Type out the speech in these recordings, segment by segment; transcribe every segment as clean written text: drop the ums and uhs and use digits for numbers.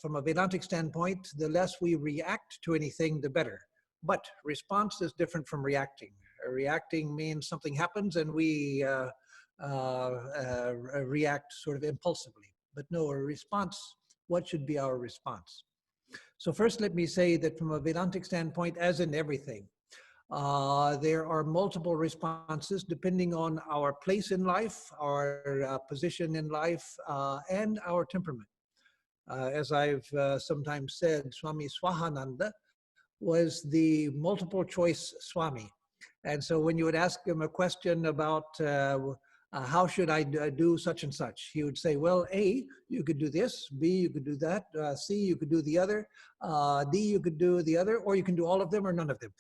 from a Vedantic standpoint, the less we react to anything, the better. But response is different from reacting. Reacting means something happens and we react sort of impulsively. But no, a response, what should be our response? So first, let me say that from a Vedantic standpoint, as in everything, there are multiple responses depending on our place in life, our position in life, and our temperament. As I've sometimes said, Swami Swahananda was the multiple choice Swami. And so when you would ask him a question about how should I do such and such, he would say, well, A, you could do this, B, you could do that, C, you could do the other, D, you could do the other, or you can do all of them or none of them.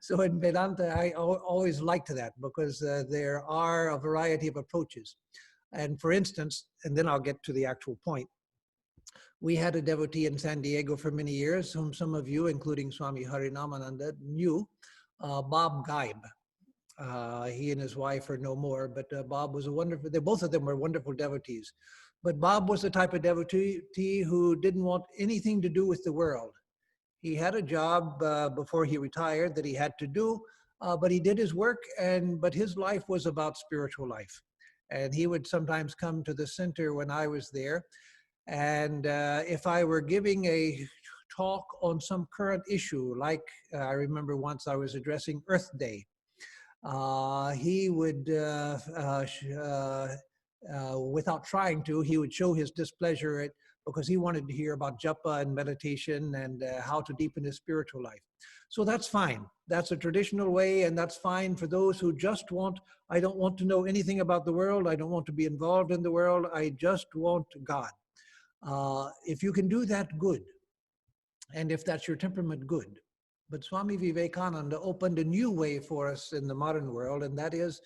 So in Vedanta, I always liked that because there are a variety of approaches. And for instance, and then I'll get to the actual point, we had a devotee in San Diego for many years, whom some of you, including Swami Harinamananda, knew, Bob Geib. He and his wife are no more, but Bob was a wonderful, both of them were wonderful devotees. But Bob was the type of devotee who didn't want anything to do with the world. He had a job before he retired that he had to do, but he did his work, but his life was about spiritual life. And he would sometimes come to the center when I was there. And if I were giving a talk on some current issue, like I remember once I was addressing Earth Day, he would, without trying to, he would show his displeasure because he wanted to hear about japa and meditation and how to deepen his spiritual life. So that's fine. That's a traditional way, and that's fine for those who just want, I don't want to know anything about the world. I don't want to be involved in the world. I just want God. If you can do that, good. And if that's your temperament, good. But Swami Vivekananda opened a new way for us in the modern world, and that is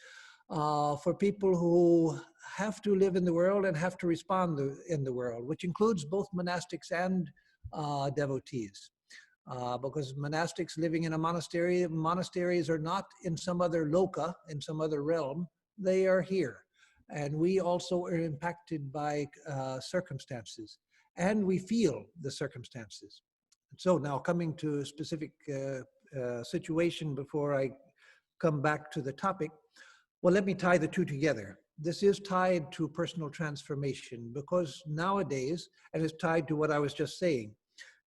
for people who have to live in the world and have to respond in the world, which includes both monastics and devotees. Because monastics living in a monastery, monasteries are not in some other loka, in some other realm, they are here. And we also are impacted by circumstances, and we feel the circumstances. So now coming to a specific situation before I come back to the topic, well, let me tie the two together. This is tied to personal transformation because nowadays, and it's tied to what I was just saying,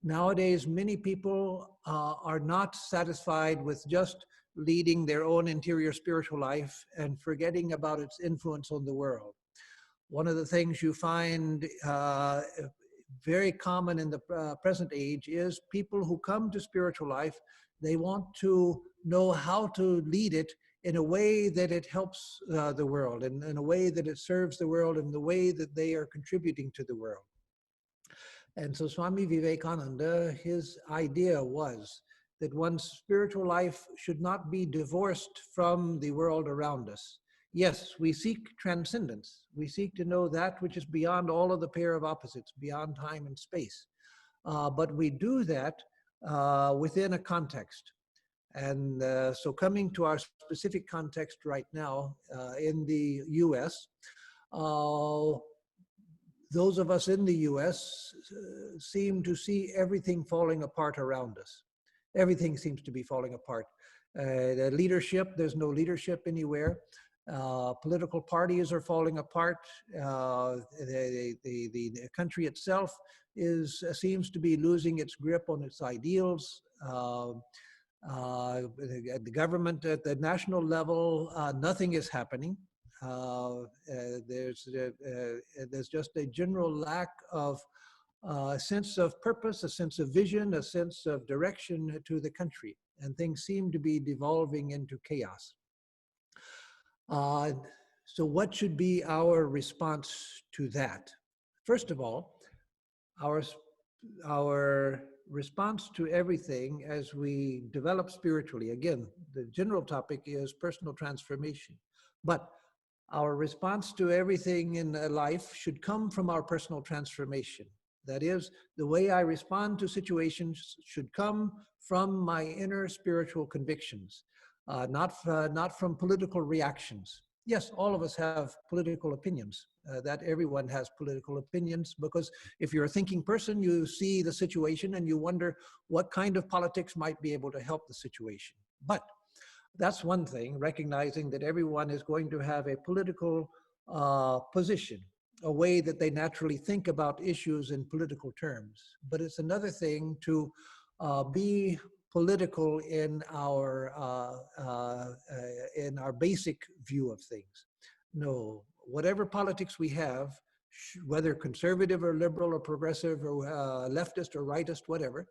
nowadays many people are not satisfied with just leading their own interior spiritual life and forgetting about its influence on the world. One of the things you find very common in the present age is people who come to spiritual life, they want to know how to lead it in a way that it helps the world, and in a way that it serves the world, in the way that they are contributing to the world. And so Swami Vivekananda, his idea was that one's spiritual life should not be divorced from the world around us. Yes, we seek transcendence. We seek to know that which is beyond all of the pair of opposites, beyond time and space. But we do that within a context. And so coming to our specific context right now in the US, those of us in the US seem to see everything falling apart around us. Everything seems to be falling apart. The leadership, there's no leadership anywhere. Political parties are falling apart. The country itself seems to be losing its grip on its ideals. The government at the national level, nothing is happening. There's just a general lack of a sense of purpose, a sense of vision, a sense of direction to the country, and things seem to be devolving into chaos. So what should be our response to that? First of all, our response to everything as we develop spiritually, again, the general topic is personal transformation, but our response to everything in life should come from our personal transformation. That is, the way I respond to situations should come from my inner spiritual convictions, not from political reactions. Yes, all of us have political opinions. That everyone has political opinions, because if you're a thinking person, you see the situation and you wonder what kind of politics might be able to help the situation. But that's one thing, recognizing that everyone is going to have a political position, a way that they naturally think about issues in political terms. But it's another thing to be political in our basic view of things. No, whatever politics we have, whether conservative or liberal or progressive or leftist or rightist, whatever,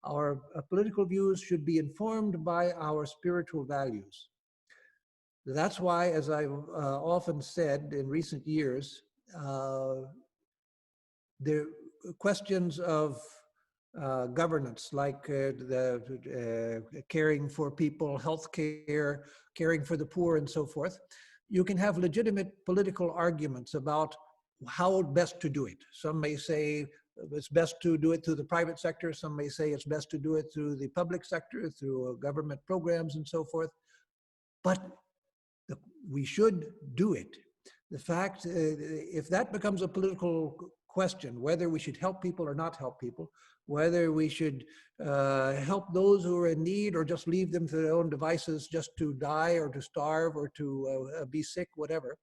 our political views should be informed by our spiritual values. That's why, as I've often said in recent years, the questions of governance, like caring for people, health care, caring for the poor, and so forth, you can have legitimate political arguments about how best to do it. Some may say it's best to do it through the private sector. Some may say it's best to do it through the public sector, through government programs and so forth. But we should do it. The fact, if that becomes a political question, whether we should help people or not help people, whether we should help those who are in need or just leave them to their own devices just to die or to starve or to be sick, whatever,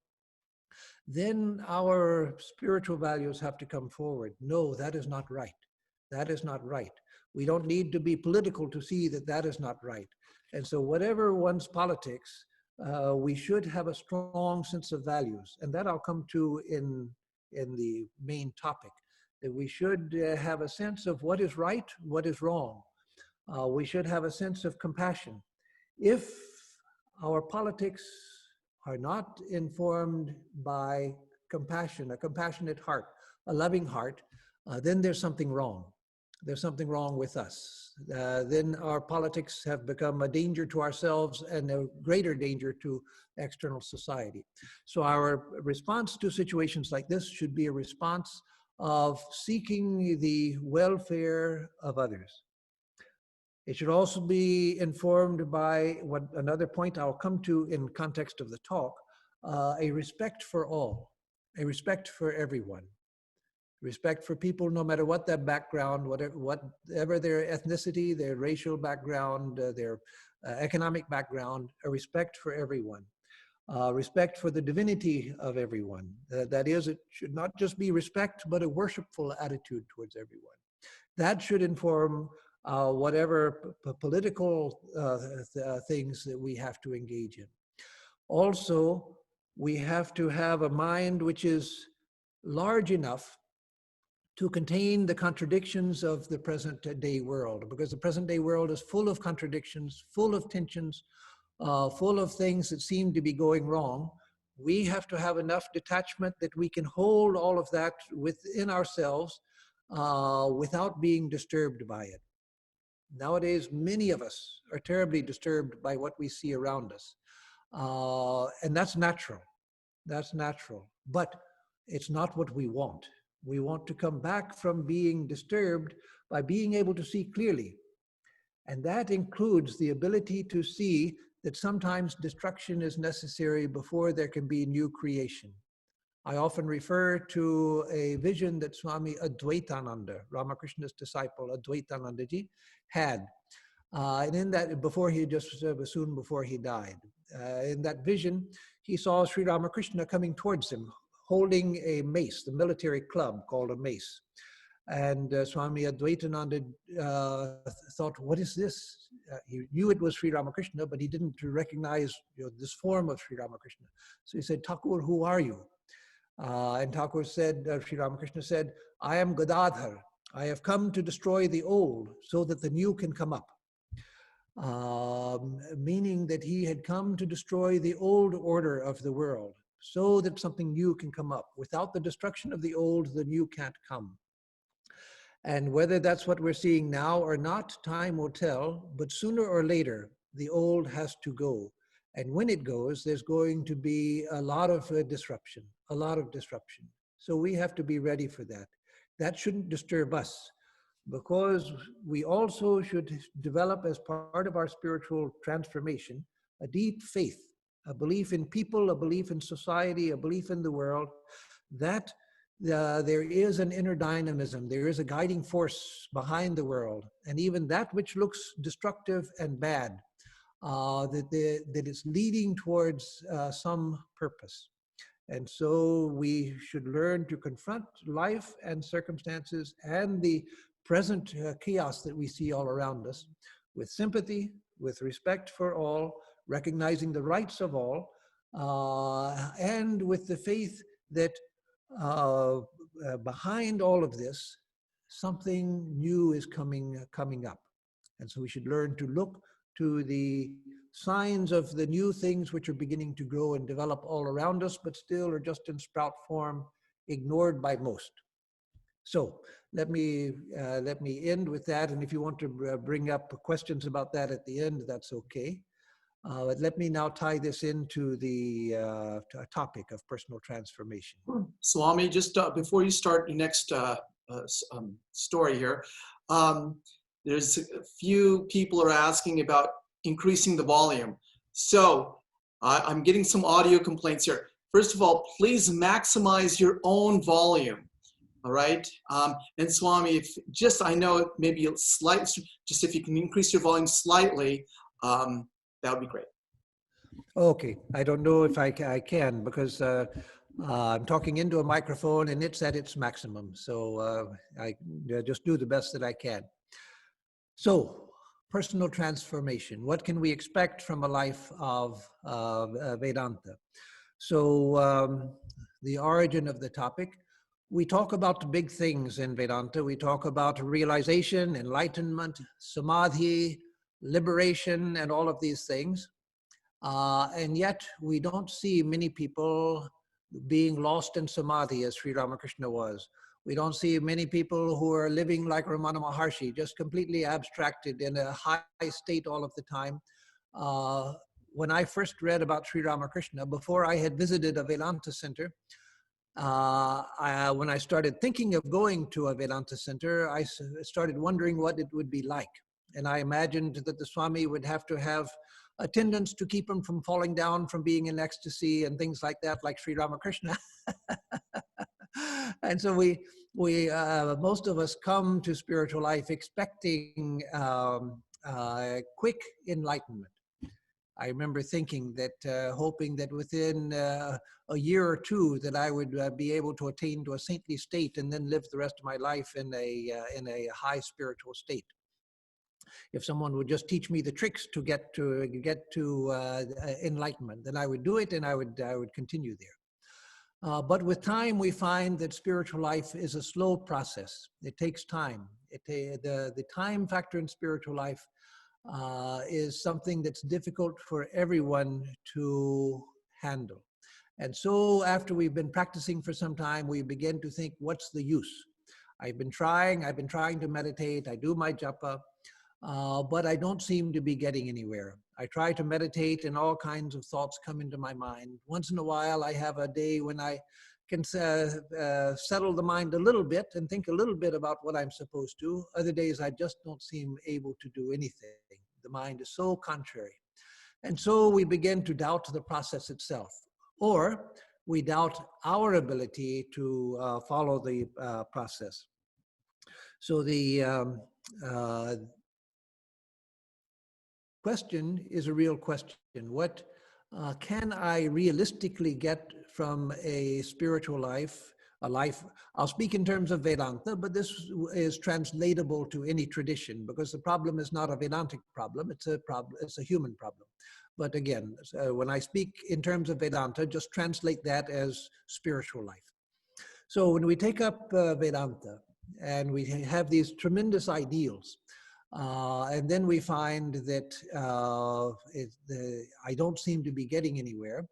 then our spiritual values have to come forward. No, that is not right. That is not right. We don't need to be political to see that that is not right. And so whatever one's politics, we should have a strong sense of values. And that I'll come to in the main topic, that we should have a sense of what is right, what is wrong. We should have a sense of compassion. If our politics are not informed by compassion, a compassionate heart, a loving heart, then there's something wrong. There's something wrong with us. Then our politics have become a danger to ourselves and a greater danger to external society. So our response to situations like this should be a response of seeking the welfare of others. It should also be informed by what another point I'll come to in context of the talk, a respect for all, a respect for everyone. Respect for people, no matter what their background, whatever their ethnicity, their racial background, their economic background, a respect for everyone. Respect for the divinity of everyone. That is, it should not just be respect, but a worshipful attitude towards everyone. That should inform whatever political things that we have to engage in. Also, we have to have a mind which is large enough to contain the contradictions of the present day world, because the present day world is full of contradictions, full of tensions, full of things that seem to be going wrong. We have to have enough detachment that we can hold all of that within ourselves without being disturbed by it. Nowadays, many of us are terribly disturbed by what we see around us. And that's natural. That's natural. But it's not what we want. We want to come back from being disturbed by being able to see clearly. And that includes the ability to see that sometimes destruction is necessary before there can be new creation. I often refer to a vision that Swami Atmarupananda, Ramakrishna's disciple, Advaitanandaji, had. And in that, soon before he died, in that vision, he saw Sri Ramakrishna coming towards him, holding a mace, the military club called a mace. And Swami Advaitananda thought, what is this? He knew it was Sri Ramakrishna, but he didn't recognize this form of Sri Ramakrishna. So he said, Thakur, who are you? And Thakur said, Sri Ramakrishna said, I am Gadadhar. I have come to destroy the old so that the new can come up. Meaning that he had come to destroy the old order of the world so that something new can come up. Without the destruction of the old, the new can't come. And whether that's what we're seeing now or not, time will tell, but sooner or later, the old has to go. And when it goes, there's going to be a lot of disruption, a lot of disruption. So we have to be ready for that. That shouldn't disturb us, because we also should develop, as part of our spiritual transformation, a deep faith, a belief in people, a belief in society, a belief in the world, that there is an inner dynamism, there is a guiding force behind the world, and even that which looks destructive and bad, that it's leading towards some purpose. And so we should learn to confront life and circumstances and the present chaos that we see all around us with sympathy, with respect for all, recognizing the rights of all, and with the faith that behind all of this, something new is coming up. And so we should learn to look to the signs of the new things which are beginning to grow and develop all around us, but still are just in sprout form, ignored by most. So let me end with that. And if you want to bring up questions about that at the end, that's okay. But let me now tie this into the topic of personal transformation. Swami, just before you start your next story here, there's a few people are asking about increasing the volume. So I'm getting some audio complaints here. First of all, please maximize your own volume. All right. And Swami, if just, I know maybe a slight, just if you can increase your volume slightly, that would be great. Okay. I don't know if I can because I'm talking into a microphone and it's at its maximum. So I just do the best that I can. So, personal transformation. What can we expect from a life of Vedanta? So, the origin of the topic. We talk about the big things in Vedanta. We talk about realization, enlightenment, samadhi, liberation, and all of these things. And yet, we don't see many people being lost in samadhi as Sri Ramakrishna was. We don't see many people who are living like Ramana Maharshi, just completely abstracted in a high state all of the time. When I first read about Sri Ramakrishna, before I had visited a Vedanta center, when I started thinking of going to a Vedanta center, I started wondering what it would be like. And I imagined that the Swami would have to have attendants to keep him from falling down, from being in ecstasy and things like that, like Sri Ramakrishna. And so most of us come to spiritual life expecting quick enlightenment. I remember thinking that, hoping that within a year or two that I would be able to attain to a saintly state and then live the rest of my life in a high spiritual state. If someone would just teach me the tricks to get to enlightenment, then I would do it and I would continue there. But with time, we find that spiritual life is a slow process. It takes time. The time factor in spiritual life is something that's difficult for everyone to handle. And so after we've been practicing for some time, we begin to think, what's the use? I've been trying to meditate, I do my japa, but I don't seem to be getting anywhere. I try to meditate and all kinds of thoughts come into my mind. Once in a while, I have a day when I can settle the mind a little bit and think a little bit about what I'm supposed to. Other days, I just don't seem able to do anything. The mind is so contrary. And so we begin to doubt the process itself, or we doubt our ability to follow the process. So the question is a real question. What can I realistically get from a spiritual life, a life? I'll speak in terms of Vedanta, but this is translatable to any tradition because the problem is not a Vedantic problem, it's a human problem. But again, when I speak in terms of Vedanta, just translate that as spiritual life. So when we take up Vedanta and we have these tremendous ideals, and then we find that I don't seem to be getting anywhere.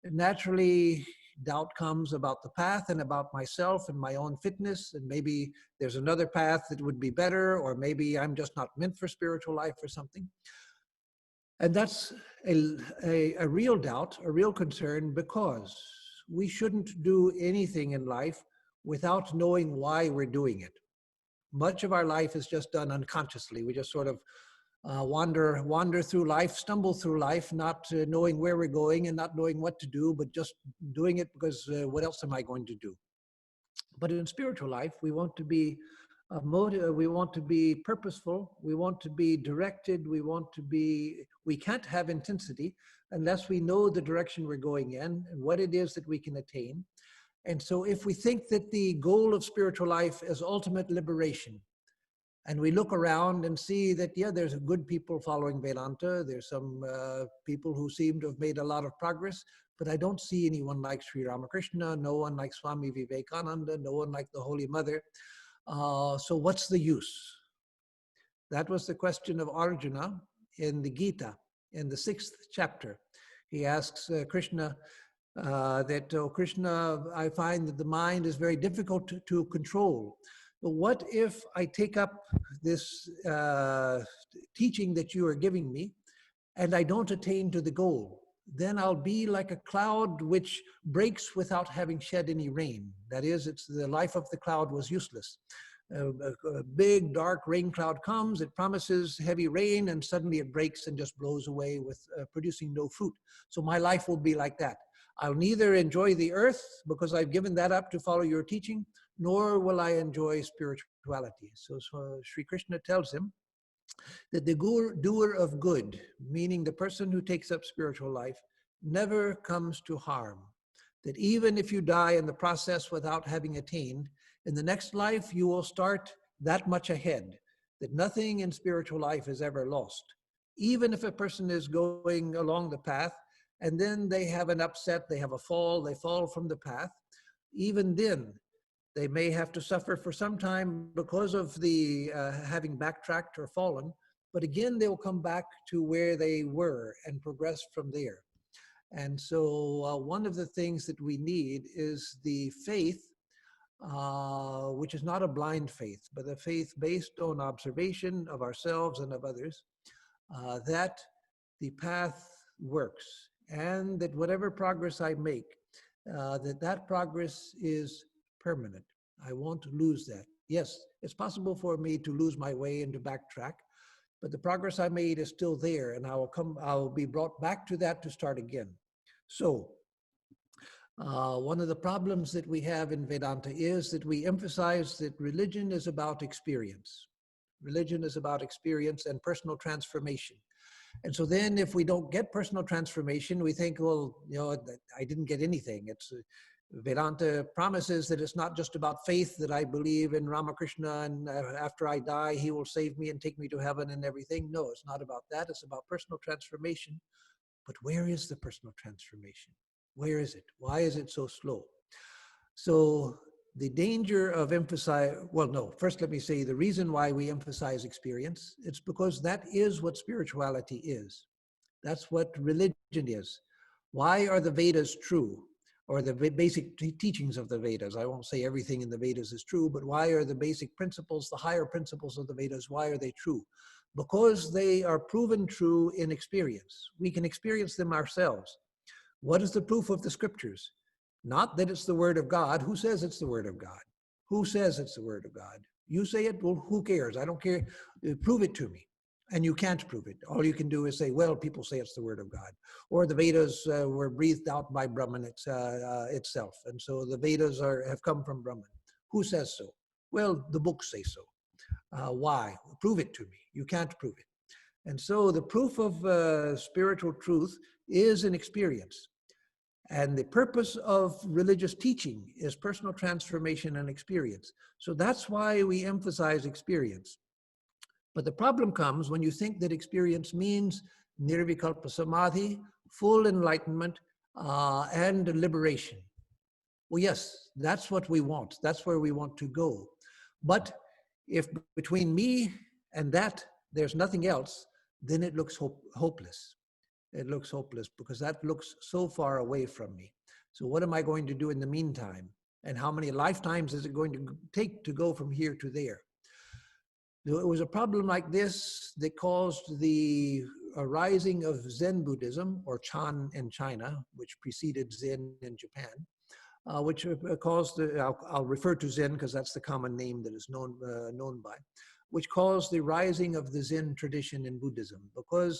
Naturally, doubt comes about the path and about myself and my own fitness, and maybe there's another path that would be better, or maybe I'm just not meant for spiritual life or something. And that's a real doubt, a real concern, because we shouldn't do anything in life without knowing why we're doing it. Much of our life is just done unconsciously. We just sort of wander through life, stumble through life, not knowing where we're going and not knowing what to do, but just doing it because what else am I going to do? But in spiritual life, we want to be we want to be purposeful, we want to be directed, we can't have intensity unless we know the direction we're going in and what it is that we can attain. And so if we think that the goal of spiritual life is ultimate liberation, and we look around and see that, yeah, there's good people following Vedanta, there's some people who seem to have made a lot of progress, but I don't see anyone like Sri Ramakrishna, no one like Swami Vivekananda, no one like the Holy Mother. So what's the use? That was the question of Arjuna in the Gita, in the 6th chapter. He asks Krishna that, oh, Krishna, I find that the mind is very difficult to control. But what if I take up this teaching that you are giving me and I don't attain to the goal? Then I'll be like a cloud which breaks without having shed any rain. That is, the life of the cloud was useless. A big dark rain cloud comes, it promises heavy rain, and suddenly it breaks and just blows away with producing no fruit. So my life will be like that. I'll neither enjoy the earth because I've given that up to follow your teaching, nor will I enjoy spirituality. So Sri Krishna tells him that the doer of good, meaning the person who takes up spiritual life, never comes to harm. That even if you die in the process without having attained, in the next life you will start that much ahead, that nothing in spiritual life is ever lost. Even if a person is going along the path and then they have an upset, they have a fall, they fall from the path, even then they may have to suffer for some time because of the having backtracked or fallen, but again, they'll come back to where they were and progress from there. And so one of the things that we need is the faith, which is not a blind faith, but a faith based on observation of ourselves and of others, that the path works and that whatever progress I make, that progress is permanent. I won't lose that. Yes, it's possible for me to lose my way and to backtrack, but the progress I made is still there, and I'll be brought back to that to start again. So one of the problems that we have in Vedanta is that we emphasize that religion is about experience. Religion is about experience and personal transformation. And so then if we don't get personal transformation, we think, well, I didn't get anything. Vedanta promises that it's not just about faith, that I believe in Ramakrishna and after I die, he will save me and take me to heaven and everything. No, it's not about that. It's about personal transformation. But where is the personal transformation? Where is it? Why is it so slow? So the danger of first let me say the reason why we emphasize experience, it's because that is what spirituality is. That's what religion is. Why are the Vedas true? Or the basic teachings of the Vedas. I won't say everything in the Vedas is true, but why are the basic principles, the higher principles of the Vedas, why are they true? Because they are proven true in experience. We can experience them ourselves. What is the proof of the scriptures? Not that it's the word of God. Who says it's the word of God? Who says it's the word of God? You say it, well, who cares? I don't care. Prove it to me. And you can't prove it. All you can do is say, well, people say it's the word of God. Or the Vedas were breathed out by Brahman itself. And so the Vedas have come from Brahman. Who says so? Well, the books say so. Why? Prove it to me. You can't prove it. And so the proof of spiritual truth is an experience. And the purpose of religious teaching is personal transformation and experience. So that's why we emphasize experience. But the problem comes when you think that experience means nirvikalpa samadhi, full enlightenment, and liberation. Well, yes, that's what we want. That's where we want to go. But if between me and that, there's nothing else, then it looks hopeless. It looks hopeless because that looks so far away from me. So what am I going to do in the meantime? And how many lifetimes is it going to take to go from here to there? It was a problem like this that caused the arising of Zen Buddhism, or Chan in China, which preceded Zen in Japan, which caused, I'll refer to Zen because that's the common name that is known by, which caused the rising of the Zen tradition in Buddhism. Because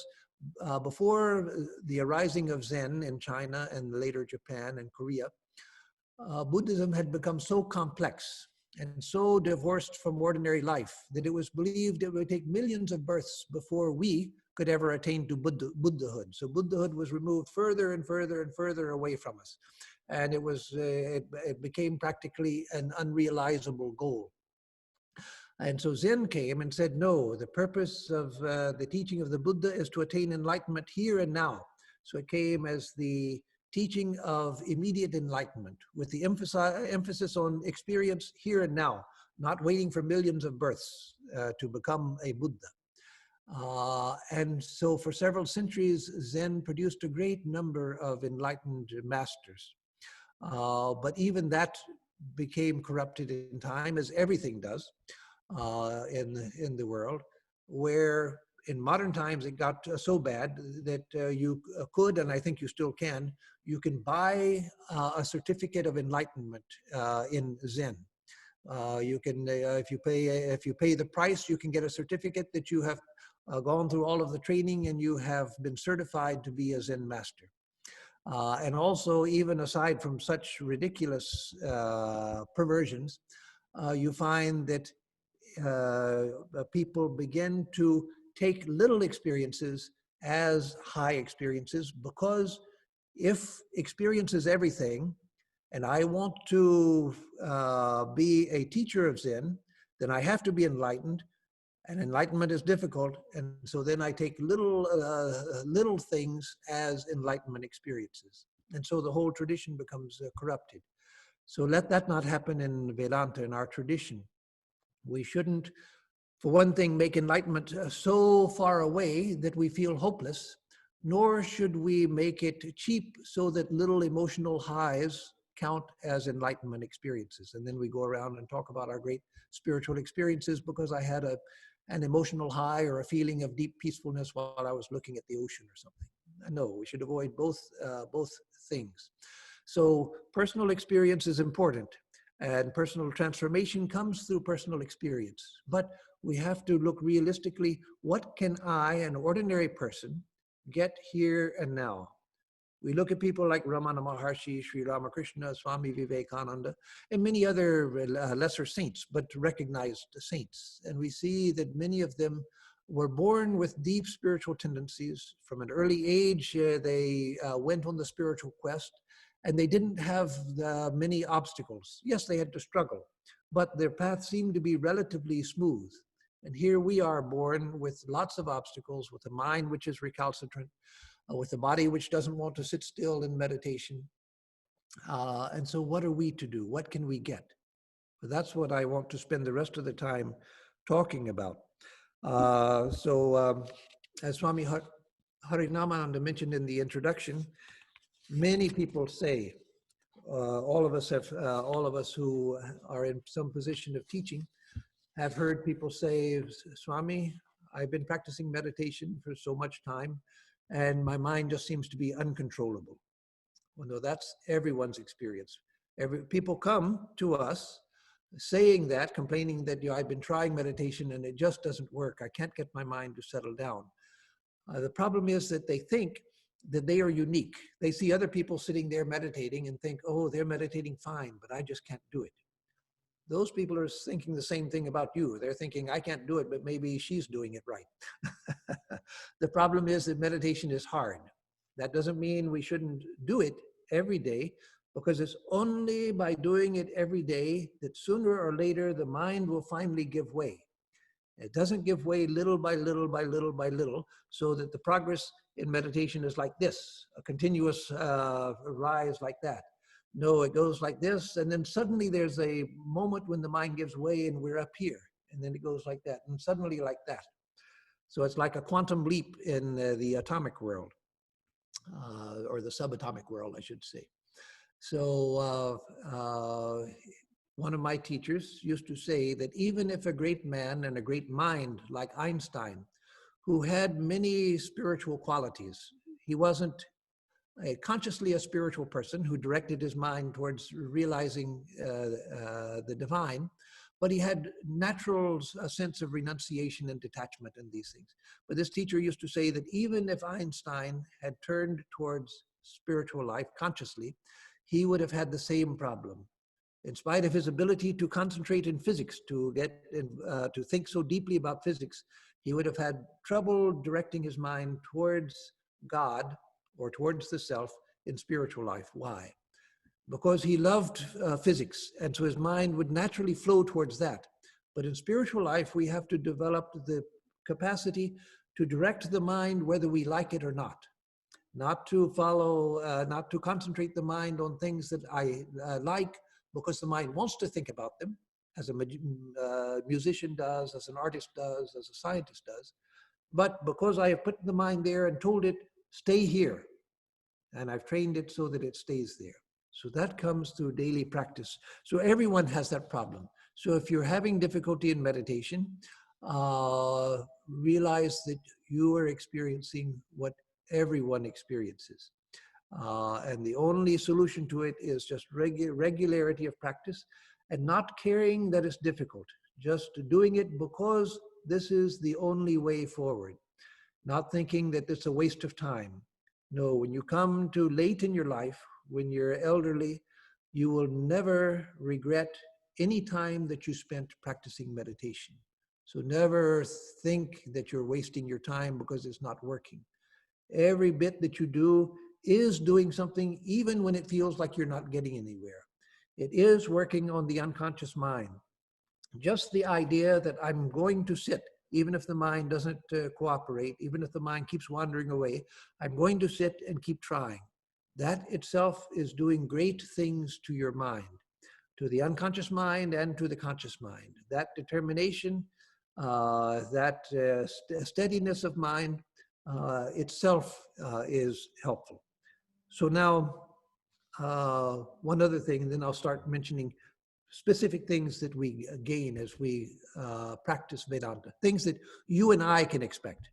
before the arising of Zen in China and later Japan and Korea, Buddhism had become so complex and so divorced from ordinary life that it was believed it would take millions of births before we could ever attain to Buddhahood. So Buddhahood was removed further and further and further away from us. And it became practically an unrealizable goal. And so Zen came and said, no, the purpose of the teaching of the Buddha is to attain enlightenment here and now. So it came as the teaching of immediate enlightenment with the emphasis on experience here and now, not waiting for millions of births to become a Buddha. And so for several centuries, Zen produced a great number of enlightened masters. But even that became corrupted in time, as everything does in the world, where in modern times it got so bad that you could, and I think you still can buy a certificate of enlightenment in Zen. You can, if you pay the price, you can get a certificate that you have gone through all of the training and you have been certified to be a Zen master. And also, even aside from such ridiculous perversions, you find that people begin to take little experiences as high experiences, because if experience is everything, and I want to be a teacher of Zen, then I have to be enlightened, and enlightenment is difficult, and so then I take little things as enlightenment experiences. And so the whole tradition becomes corrupted. So let that not happen in Vedanta, in our tradition. We shouldn't, for one thing, make enlightenment so far away that we feel hopeless, nor should we make it cheap so that little emotional highs count as enlightenment experiences. And then we go around and talk about our great spiritual experiences because I had an emotional high or a feeling of deep peacefulness while I was looking at the ocean or something. No, we should avoid both things. So personal experience is important, and personal transformation comes through personal experience. But we have to look realistically, what can I, an ordinary person, get here and now? We look at people like Ramana Maharshi, Sri Ramakrishna, Swami Vivekananda, and many other lesser saints, but recognized saints. And we see that many of them were born with deep spiritual tendencies. From an early age, they went on the spiritual quest, and they didn't have many obstacles. Yes, they had to struggle, but their path seemed to be relatively smooth. And here we are born with lots of obstacles, with a mind which is recalcitrant, with a body which doesn't want to sit still in meditation. And so what are we to do? What can we get? Well, that's what I want to spend the rest of the time talking about. As Swami Atmarupananda mentioned in the introduction, many people say, all of us who are in some position of teaching have heard people say, Swami, I've been practicing meditation for so much time, and my mind just seems to be uncontrollable. Well, no, that's everyone's experience. People come to us saying that, complaining that, I've been trying meditation and it just doesn't work. I can't get my mind to settle down. The problem is that they think that they are unique. They see other people sitting there meditating and think, oh, they're meditating fine, but I just can't do it. Those people are thinking the same thing about you. They're thinking, I can't do it, but maybe she's doing it right. The problem is that meditation is hard. That doesn't mean we shouldn't do it every day, because it's only by doing it every day that sooner or later the mind will finally give way. It doesn't give way little by little by little by little, so that the progress in meditation is like this, a continuous rise like that. No, it goes like this, and then suddenly there's a moment when the mind gives way and we're up here, and then it goes like that, and suddenly like that. So it's like a quantum leap in the atomic world, or the subatomic world, I should say. So one of my teachers used to say that even if a great man and a great mind like Einstein, who had many spiritual qualities, he wasn't consciously a spiritual person who directed his mind towards realizing the divine, but he had natural sense of renunciation and detachment and these things. But this teacher used to say that even if Einstein had turned towards spiritual life consciously, he would have had the same problem. In spite of his ability to concentrate in physics, to think so deeply about physics, he would have had trouble directing his mind towards God or towards the self in spiritual life. Why? Because he loved physics, and so his mind would naturally flow towards that. But in spiritual life, we have to develop the capacity to direct the mind whether we like it or not. Not to not to concentrate the mind on things that I like, because the mind wants to think about them, as a musician does, as an artist does, as a scientist does. But because I have put the mind there and told it, stay here, and I've trained it so that it stays there. So that comes through daily practice. So everyone has that problem. So if you're having difficulty in meditation, realize that you are experiencing what everyone experiences. And the only solution to it is just regularity of practice, and not caring that it's difficult, just doing it because this is the only way forward. Not thinking that it's a waste of time. No, when you come to late in your life, when you're elderly, you will never regret any time that you spent practicing meditation. So never think that you're wasting your time because it's not working. Every bit that you do is doing something, even when it feels like you're not getting anywhere. It is working on the unconscious mind. Just the idea that I'm going to sit, even if the mind doesn't cooperate, even if the mind keeps wandering away, I'm going to sit and keep trying. That itself is doing great things to your mind, to the unconscious mind and to the conscious mind. That determination, steadiness of mind itself is helpful. So now, one other thing, and then I'll start mentioning specific things that we gain as we practice Vedanta, things that you and I can expect,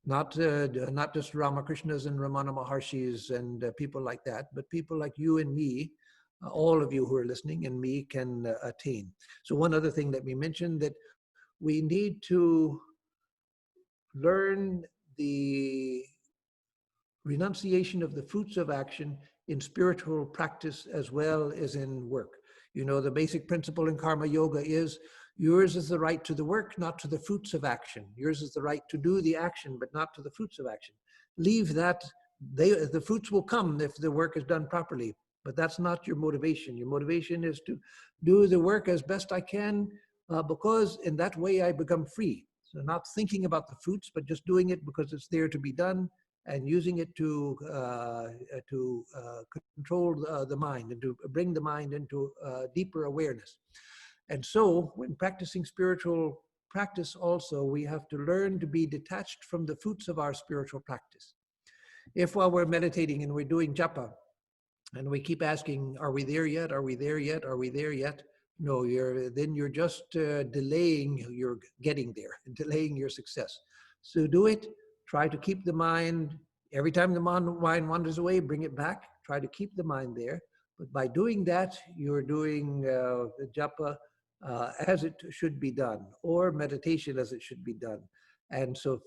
not just Ramakrishnas and Ramana Maharshis and people like that, but people like you and me, all of you who are listening and me can attain. So one other thing that we mentioned, that we need to learn the renunciation of the fruits of action in spiritual practice as well as in work. You know, the basic principle in karma yoga is yours is the right to the work, not to the fruits of action. Yours is the right to do the action, but not to the fruits of action. Leave that, the fruits will come if the work is done properly, but that's not your motivation. Your motivation is to do the work as best I can, because in that way I become free. So not thinking about the fruits, but just doing it because it's there to be done, and using it to control the mind and to bring the mind into deeper awareness. And so when practicing spiritual practice also, we have to learn to be detached from the fruits of our spiritual practice. If while we're meditating and we're doing japa, and we keep asking, are we there yet? Are we there yet? Are we there yet? No, then you're just delaying your getting there, delaying your success. So do it. Try to keep the mind, every time the mind wanders away, bring it back. Try to keep the mind there. But by doing that, you're doing the japa as it should be done, or meditation as it should be done. And so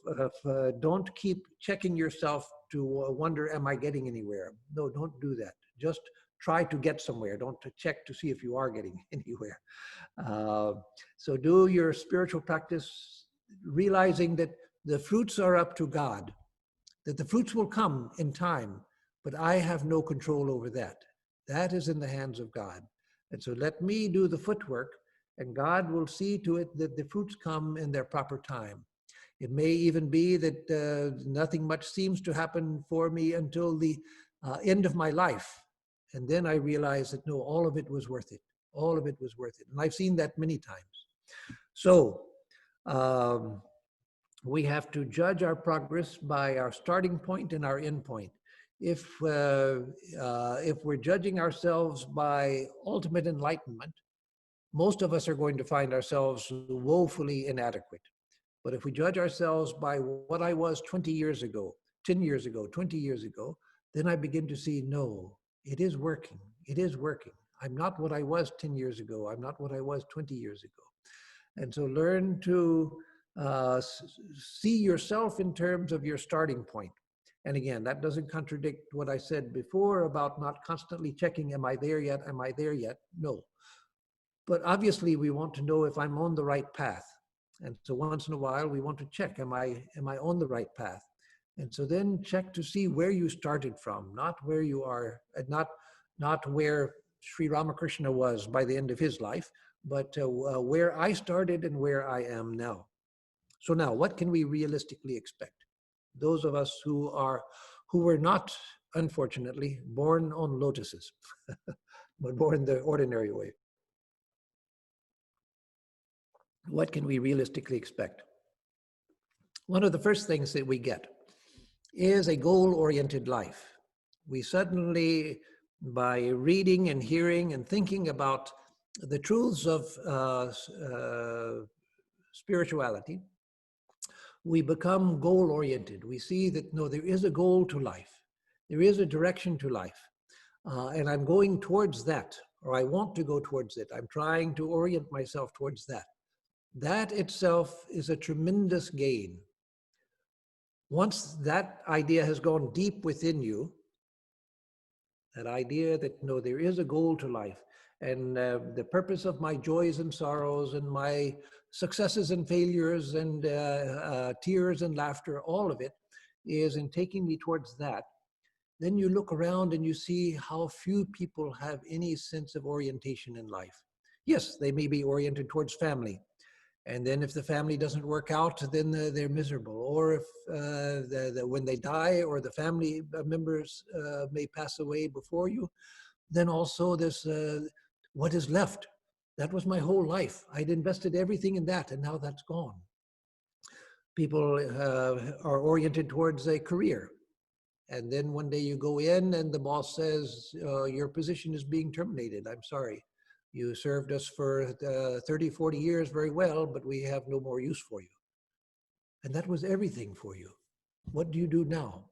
don't keep checking yourself to wonder, am I getting anywhere? No, don't do that. Just try to get somewhere. Don't check to see if you are getting anywhere. So do your spiritual practice, realizing that the fruits are up to God, that the fruits will come in time, but I have no control over that. That is in the hands of God. And so let me do the footwork, and God will see to it that the fruits come in their proper time. It may even be that nothing much seems to happen for me until the end of my life. And then I realize that no, all of it was worth it. All of it was worth it. And I've seen that many times. So we have to judge our progress by our starting point and our end point. If we're judging ourselves by ultimate enlightenment, most of us are going to find ourselves woefully inadequate. But if we judge ourselves by what I was 20 years ago, 10 years ago, 20 years ago, then I begin to see, no, it is working. It is working. I'm not what I was 10 years ago. I'm not what I was 20 years ago. And so learn to see yourself in terms of your starting point. And again, that doesn't contradict what I said before about not constantly checking, am I there yet? Am I there yet? No. But obviously we want to know if I'm on the right path. And so once in a while we want to check, am I on the right path? And so then check to see where you started from, not where you are, not where Sri Ramakrishna was by the end of his life, but where I started and where I am now. So now, what can we realistically expect? Those of us who were not, unfortunately, born on lotuses, but born the ordinary way. What can we realistically expect? One of the first things that we get is a goal-oriented life. We suddenly, by reading and hearing and thinking about the truths of spirituality, we become goal-oriented. We see that, no, there is a goal to life. There is a direction to life. And I'm going towards that, or I want to go towards it. I'm trying to orient myself towards that. That itself is a tremendous gain. Once that idea has gone deep within you, that idea that, no, there is a goal to life, and the purpose of my joys and sorrows and my successes and failures and tears and laughter, all of it is in taking me towards that. Then you look around and you see how few people have any sense of orientation in life. Yes, they may be oriented towards family. And then if the family doesn't work out, then they're miserable. Or if when they die or the family members may pass away before you, then also there's what is left. That was my whole life. I'd invested everything in that, and now that's gone. People are oriented towards a career. And then one day you go in and the boss says, your position is being terminated. I'm sorry. You served us for 30, 40 years very well, but we have no more use for you. And that was everything for you. What do you do now?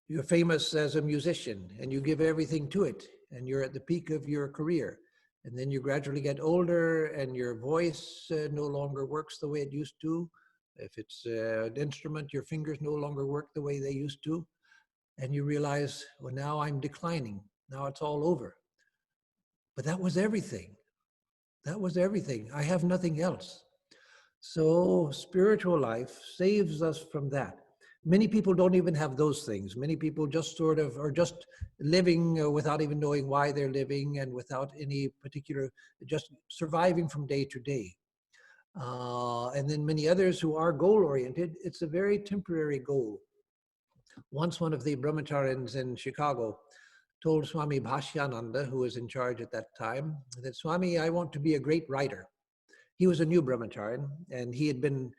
You're famous as a musician and you give everything to it and you're at the peak of your career. And then you gradually get older and your voice no longer works the way it used to. If it's an instrument, your fingers no longer work the way they used to. And you realize, well, now I'm declining. Now it's all over. But that was everything. That was everything. I have nothing else. So spiritual life saves us from that. Many people don't even have those things. Many people just sort of are just living without even knowing why they're living and without any particular, just surviving from day to day. And then many others who are goal-oriented, it's a very temporary goal. Once one of the brahmacharyas in Chicago told Swami Bhashyananda, who was in charge at that time, that, Swami, I want to be a great writer. He was a new brahmachari, and he had been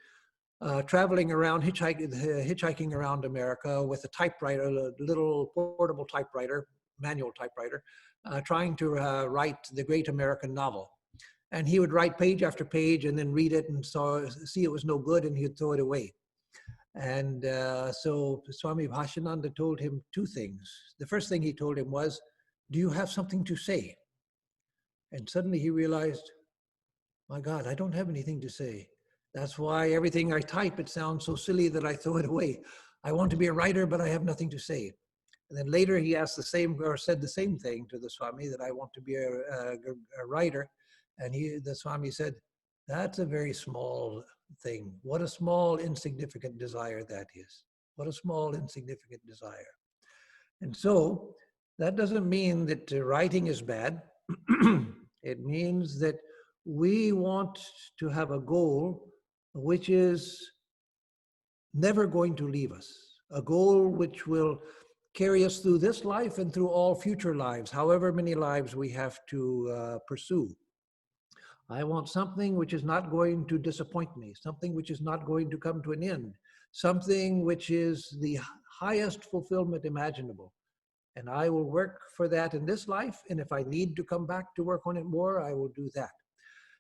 traveling around, hitchhiking around America with a typewriter, a little portable typewriter, manual typewriter, trying to write the great American novel. And he would write page after page and then read it and see it was no good and he'd throw it away. And so Swami Bhashyananda told him two things. The first thing he told him was, do you have something to say? And suddenly he realized, my God, I don't have anything to say. That's why everything I type, it sounds so silly that I throw it away. I want to be a writer, but I have nothing to say. And then later he asked the same, or said the same thing to the Swami, that I want to be a writer. And the Swami said, that's a very small thing. What a small, insignificant desire that is. What a small, insignificant desire. And so that doesn't mean that writing is bad. It means that we want to have a goal which is never going to leave us, a goal which will carry us through this life and through all future lives, however many lives we have to pursue. I want something which is not going to disappoint me, something which is not going to come to an end, something which is the highest fulfillment imaginable. And I will work for that in this life, and if I need to come back to work on it more, I will do that.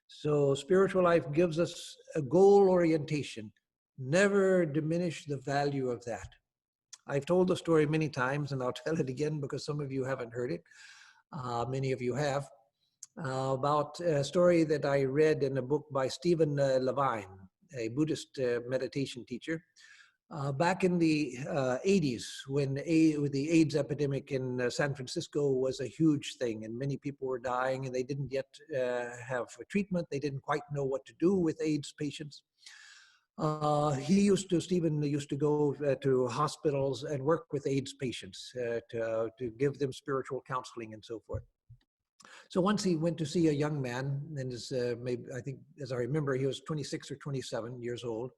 So spiritual life gives us a goal orientation. Never diminish the value of that. I've told the story many times, and I'll tell it again because some of you haven't heard it. Many of you have. about a story that I read in a book by Stephen Levine, a Buddhist meditation teacher. Back in the 80s, when the AIDS epidemic in San Francisco was a huge thing and many people were dying and they didn't yet have a treatment, they didn't quite know what to do with AIDS patients. Stephen used to go to hospitals and work with AIDS patients to give them spiritual counseling and so forth. So once he went to see a young man, and I think, as I remember, he was 26 or 27 years old,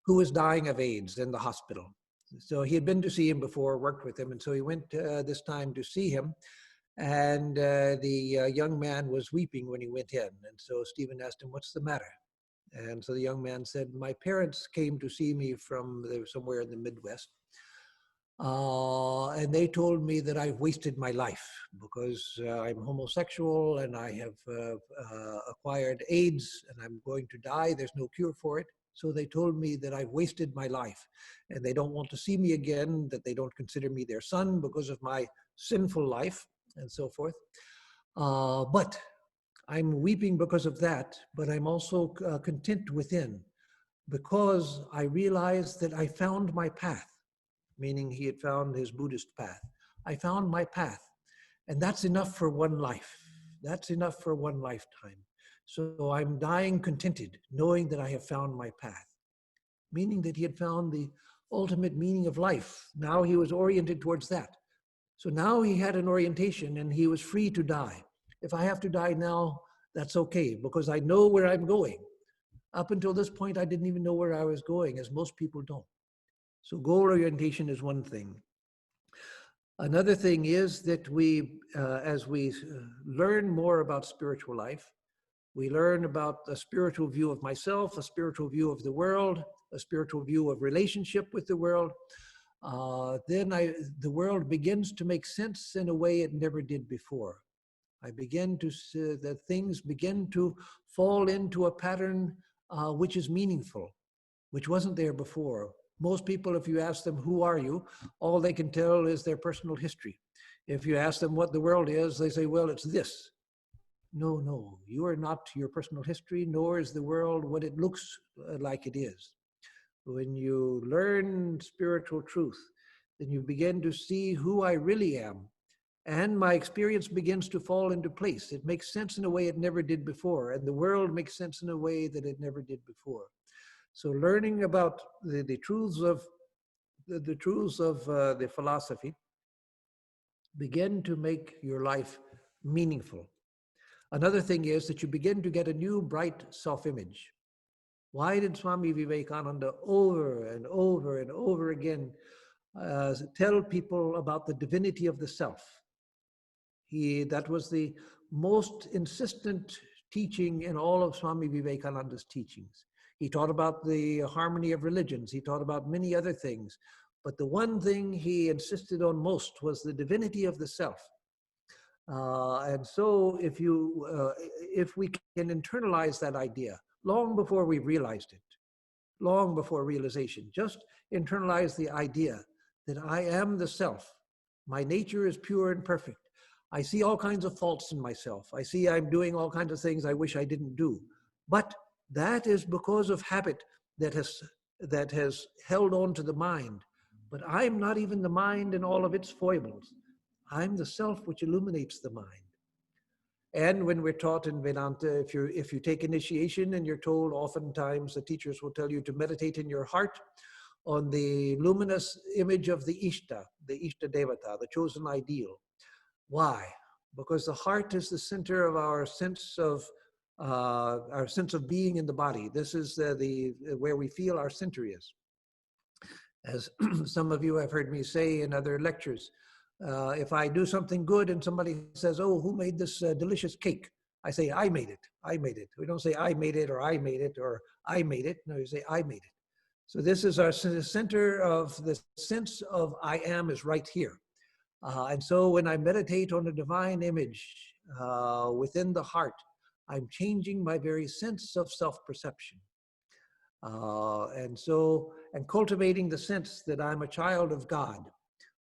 who was dying of AIDS in the hospital. So he had been to see him before, worked with him, and so he went this time to see him. And the young man was weeping when he went in. And so Stephen asked him, "What's the matter?" And so the young man said, "My parents came to see me from somewhere in the Midwest. And they told me that I've wasted my life because I'm homosexual and I have acquired AIDS and I'm going to die. There's no cure for it. So they told me that I've wasted my life and they don't want to see me again, that they don't consider me their son because of my sinful life and so forth. But I'm weeping because of that, but I'm also content within because I realized that I found my path," meaning he had found his Buddhist path. "I found my path, and that's enough for one life. That's enough for one lifetime. So I'm dying contented, knowing that I have found my path," meaning that he had found the ultimate meaning of life. Now he was oriented towards that. So now he had an orientation and he was free to die. If I have to die now, that's okay, because I know where I'm going. Up until this point, I didn't even know where I was going, as most people don't. So goal orientation is one thing. Another thing is that as we learn more about spiritual life, we learn about a spiritual view of myself, a spiritual view of the world, a spiritual view of relationship with the world. Then the world begins to make sense in a way it never did before. I begin to see that things begin to fall into a pattern which is meaningful, which wasn't there before. Most people, if you ask them, "Who are you?" all they can tell is their personal history. If you ask them what the world is, they say, "Well, it's this." No, you are not your personal history, nor is the world what it looks like it is. When you learn spiritual truth, then you begin to see who I really am. And my experience begins to fall into place. It makes sense in a way it never did before, and the world makes sense in a way that it never did before. So learning about the truths of the philosophy begin to make your life meaningful. Another thing is that you begin to get a new bright self-image. Why did Swami Vivekananda over and over and over again tell people about the divinity of the self? That was the most insistent teaching in all of Swami Vivekananda's teachings. He taught about the harmony of religions. He taught about many other things. But the one thing he insisted on most was the divinity of the self. And so if we can internalize that idea long before we realized it, long before realization, just internalize the idea that I am the self. My nature is pure and perfect. I see all kinds of faults in myself. I see I'm doing all kinds of things I wish I didn't do. But that is because of habit that has held on to the mind. But I'm not even the mind and all of its foibles. I'm the self which illuminates the mind. And when we're taught in Vedanta, if you take initiation and you're told, oftentimes the teachers will tell you to meditate in your heart on the luminous image of the Ishta Devata, the chosen ideal. Why? Because the heart is the center of our sense of being in the body. This is where we feel our center is. As some of you have heard me say in other lectures, if I do something good and somebody says, "Oh, who made this delicious cake?" I say, "I made it. I made it." We don't say "I made it" or "I made it" or "I made it." No, you say "I made it." So this is our center of the sense of I am is right here. And so when I meditate on a divine image within the heart, I'm changing my very sense of self-perception. And cultivating the sense that I'm a child of God.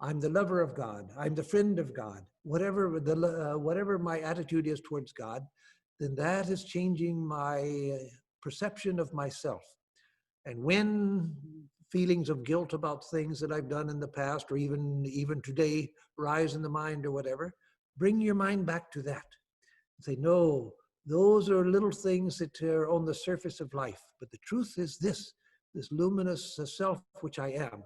I'm the lover of God. I'm the friend of God. whatever my attitude is towards God, then that is changing my perception of myself. And when feelings of guilt about things that I've done in the past, or even today, rise in the mind or whatever, bring your mind back to that. Say, no, those are little things that are on the surface of life. But the truth is this luminous self which I am.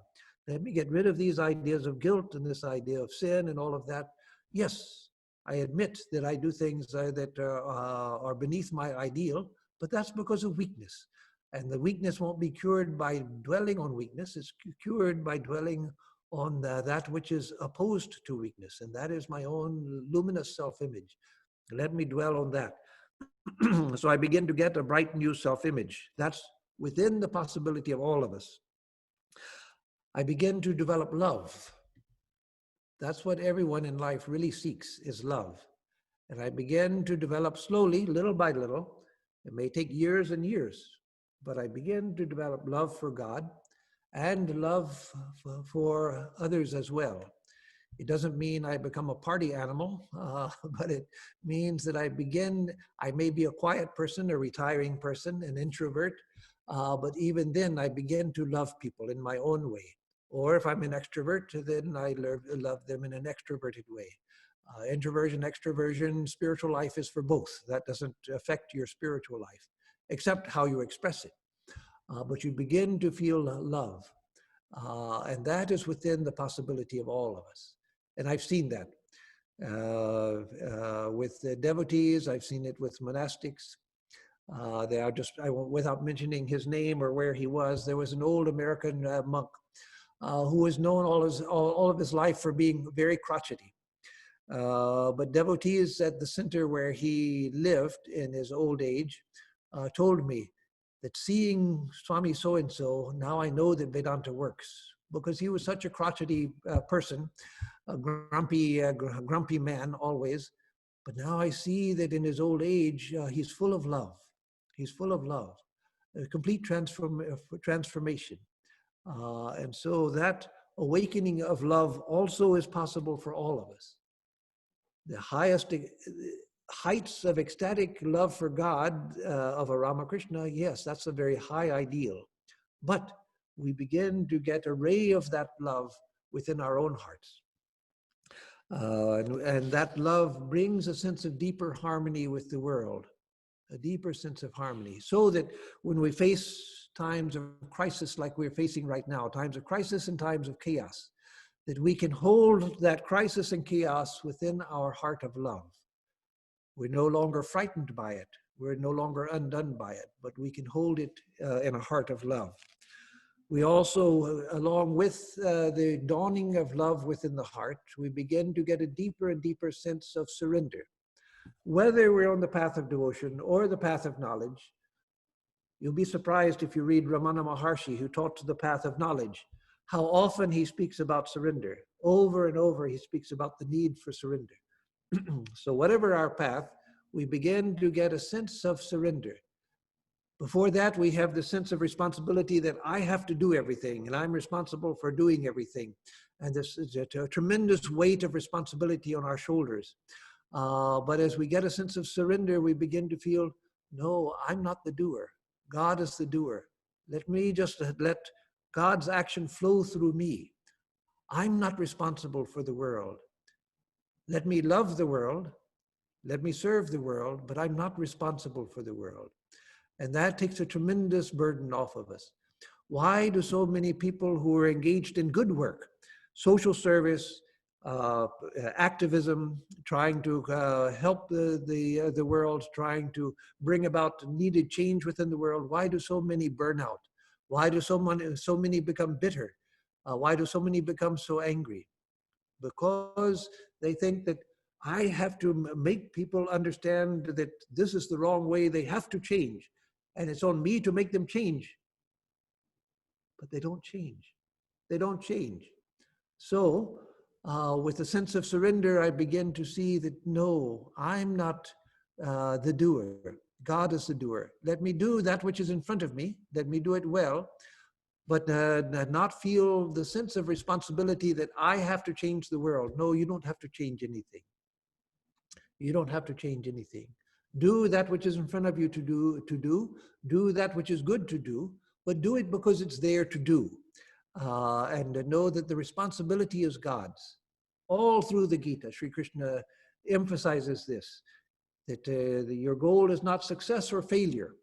Let me get rid of these ideas of guilt and this idea of sin and all of that. Yes, I admit that I do things that are beneath my ideal, but that's because of weakness. And the weakness won't be cured by dwelling on weakness. It's cured by dwelling on that which is opposed to weakness. And that is my own luminous self-image. Let me dwell on that. So I begin to get a bright new self-image. That's within the possibility of all of us. I begin to develop love. That's what everyone in life really seeks, is love. And I begin to develop slowly, little by little. It may take years and years, but I begin to develop love for God and love for others as well. It doesn't mean I become a party animal, but it means that I may be a quiet person, a retiring person, an introvert, but even then I begin to love people in my own way. Or if I'm an extrovert, then I love them in an extroverted way. Introversion, extroversion, spiritual life is for both. That doesn't affect your spiritual life, except how you express it. But you begin to feel love. And that is within the possibility of all of us. And I've seen that with the devotees. I've seen it with monastics. Without mentioning his name or where he was, there was an old American monk who was known all of his life for being very crotchety. But devotees at the center where he lived in his old age told me that seeing Swami so-and-so, now I know that Vedanta works, because he was such a crotchety person, a grumpy man always. But now I see that in his old age, he's full of love. He's full of love, a complete transformation. And so that awakening of love also is possible for all of us. The highest heights of ecstatic love for God of a Ramakrishna, yes, that's a very high ideal. But we begin to get a ray of that love within our own hearts. And that love brings a sense of deeper harmony with the world, a deeper sense of harmony, so that when we face times of crisis like we're facing right now, times of crisis and times of chaos, that we can hold that crisis and chaos within our heart of love. We're no longer frightened by it. We're no longer undone by it, but we can hold it in a heart of love. We also, along with the dawning of love within the heart, we begin to get a deeper and deeper sense of surrender. Whether we're on the path of devotion or the path of knowledge, you'll be surprised if you read Ramana Maharshi, who taught to the path of knowledge, how often he speaks about surrender. Over and over, he speaks about the need for surrender. So whatever our path, we begin to get a sense of surrender. Before that, we have the sense of responsibility that I have to do everything, and I'm responsible for doing everything. And this is a tremendous weight of responsibility on our shoulders. But as we get a sense of surrender, we begin to feel, no, I'm not the doer. God is the doer. Let me just let God's action flow through me. I'm not responsible for the world. Let me love the world. Let me serve the world, but I'm not responsible for the world. And that takes a tremendous burden off of us. Why do so many people who are engaged in good work, social service, activism, trying to help the world, trying to bring about needed change within the world, why do so many burn out? Why do so many become bitter? Why do so many become so angry? Because they think that I have to make people understand that this is the wrong way, they have to change. And it's on me to make them change. But they don't change. They don't change. So with a sense of surrender, I begin to see that, no, I'm not the doer. God is the doer. Let me do that which is in front of me. Let me do it well, but not feel the sense of responsibility that I have to change the world. No, you don't have to change anything. You don't have to change anything. Do that which is in front of you to do that which is good to do, but do it because it's there to do. And know that the responsibility is God's. All through the Gita, Sri Krishna emphasizes this, that your goal is not success or failure.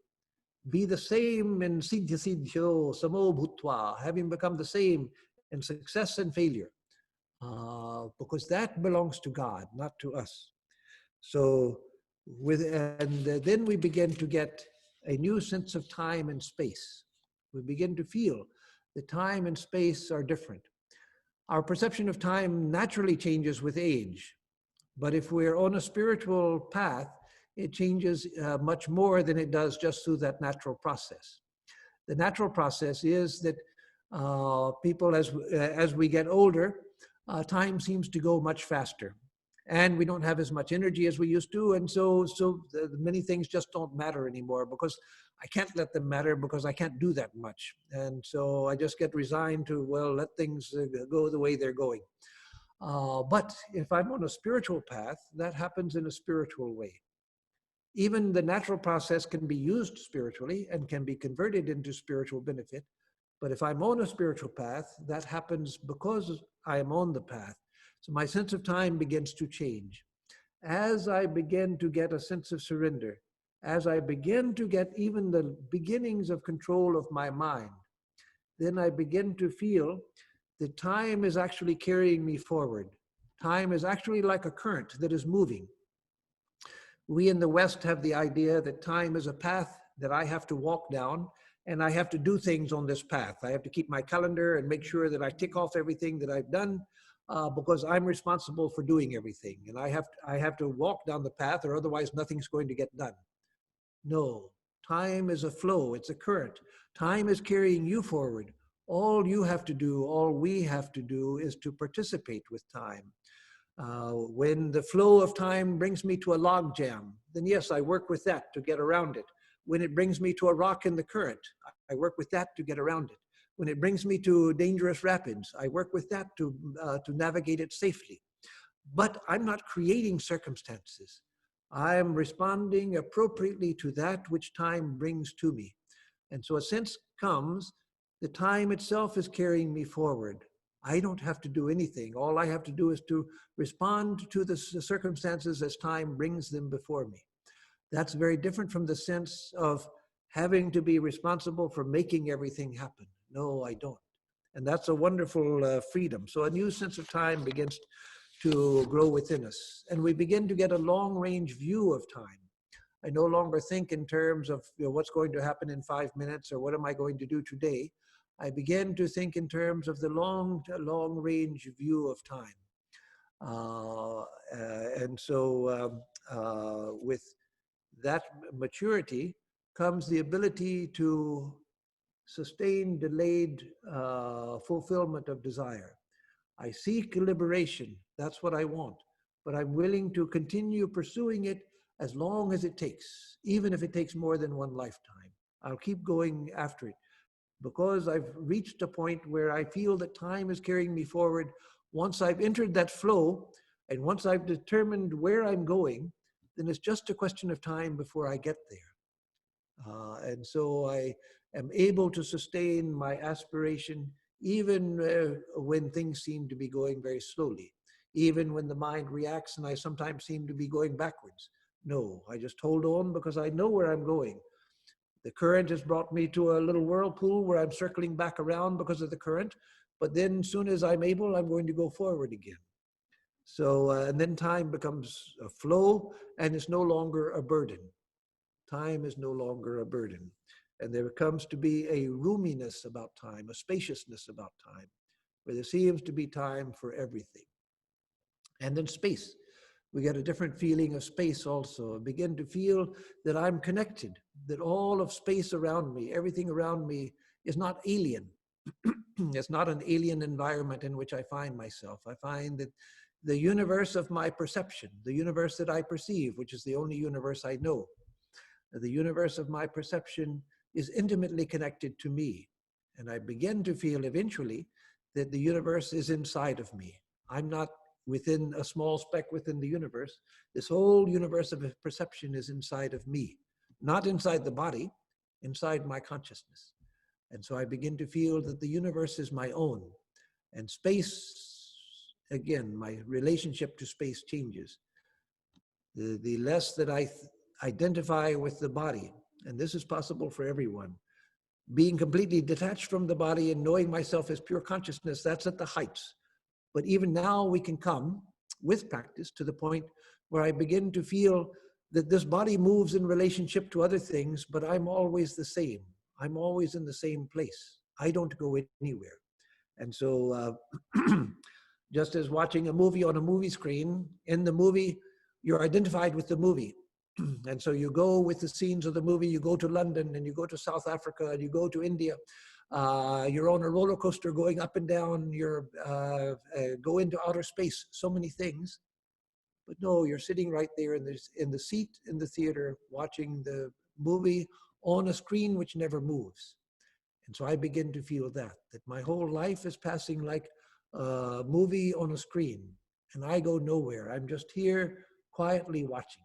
Be the same in siddhya siddhyo samo bhutva, having become the same in success and failure, because that belongs to God, not to us. So, then we begin to get a new sense of time and space. We begin to feel that time and space are different. Our perception of time naturally changes with age, but if we're on a spiritual path, it changes much more than it does just through that natural process. The natural process is that people, as we get older, time seems to go much faster, and we don't have as much energy as we used to, and so many things just don't matter anymore, because I can't let them matter because I can't do that much, and so I just get resigned to, well, let things go the way they're going. But if I'm on a spiritual path, that happens in a spiritual way. Even the natural process can be used spiritually and can be converted into spiritual benefit. But if I'm on a spiritual path, that happens because I am on the path. So my sense of time begins to change. As I begin to get a sense of surrender, as I begin to get even the beginnings of control of my mind, then I begin to feel that time is actually carrying me forward. Time is actually like a current that is moving. We in the West have the idea that time is a path that I have to walk down, and I have to do things on this path. I have to keep my calendar and make sure that I tick off everything that I've done, because I'm responsible for doing everything. And I have to walk down the path, or otherwise nothing's going to get done. No, time is a flow, it's a current. Time is carrying you forward. All you have to do, all we have to do, is to participate with time. When the flow of time brings me to a log jam, then yes, I work with that to get around it. When it brings me to a rock in the current, I work with that to get around it. When it brings me to dangerous rapids, I work with that to navigate it safely. But I'm not creating circumstances. I'm responding appropriately to that which time brings to me. And so a sense comes, the time itself is carrying me forward. I don't have to do anything. All I have to do is to respond to the circumstances as time brings them before me. That's very different from the sense of having to be responsible for making everything happen. No, I don't. And that's a wonderful freedom. So a new sense of time begins to grow within us. And we begin to get a long-range view of time. I no longer think in terms of what's going to happen in 5 minutes or what am I going to do today. I begin to think in terms of the long-range view of time. And so with that maturity comes the ability to sustain delayed fulfillment of desire. I seek liberation, that's what I want, but I'm willing to continue pursuing it as long as it takes, even if it takes more than one lifetime. I'll keep going after it, because I've reached a point where I feel that time is carrying me forward. Once I've entered that flow, and once I've determined where I'm going, then it's just a question of time before I get there. And so I am able to sustain my aspiration even when things seem to be going very slowly, even when the mind reacts and I sometimes seem to be going backwards. No, I just hold on because I know where I'm going. The current has brought me to a little whirlpool where I'm circling back around because of the current, but then as soon as I'm able, I'm going to go forward again. So, and then time becomes a flow, and it's no longer a burden. Time is no longer a burden. And there comes to be a roominess about time, a spaciousness about time, where there seems to be time for everything. And then space. We get a different feeling of space also. I begin to feel that I'm connected, that all of space around me, everything around me is not alien. It's not an alien environment in which I find myself. I find that the universe of my perception, the universe that I perceive, which is the only universe I know, the universe of my perception is intimately connected to me. And I begin to feel eventually that the universe is inside of me. I'm not within a small speck within the universe. This whole universe of perception is inside of me, not inside the body, inside my consciousness. And so I begin to feel that the universe is my own. And space, again, my relationship to space changes. The less that I identify with the body, and this is possible for everyone, being completely detached from the body and knowing myself as pure consciousness, that's at the heights. But even now we can come with practice to the point where I begin to feel that this body moves in relationship to other things, but I'm always the same. I'm always in the same place. I don't go anywhere. And so just as watching a movie on a movie screen, in the movie, you're identified with the movie. And so you go with the scenes of the movie, you go to London and you go to South Africa and you go to India. You're on a roller coaster going up and down, you're go into outer space, so many things. But no, you're sitting right there in the seat in the theater, watching the movie on a screen which never moves. And so I begin to feel that my whole life is passing like a movie on a screen, and I go nowhere. I'm just here quietly watching.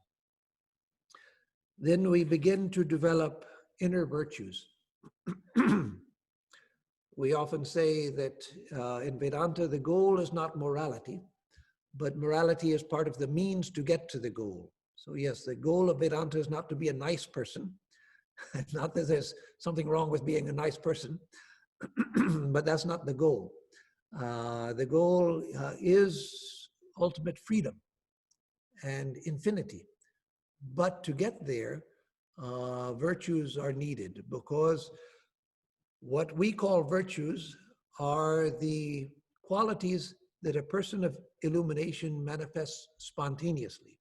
Then we begin to develop inner virtues. We often say that in Vedanta, the goal is not morality, but morality is part of the means to get to the goal. So yes, the goal of Vedanta is not to be a nice person. Not that there's something wrong with being a nice person, but that's not the goal. The goal is ultimate freedom and infinity. But to get there, virtues are needed, because what we call virtues are the qualities that a person of illumination manifests spontaneously.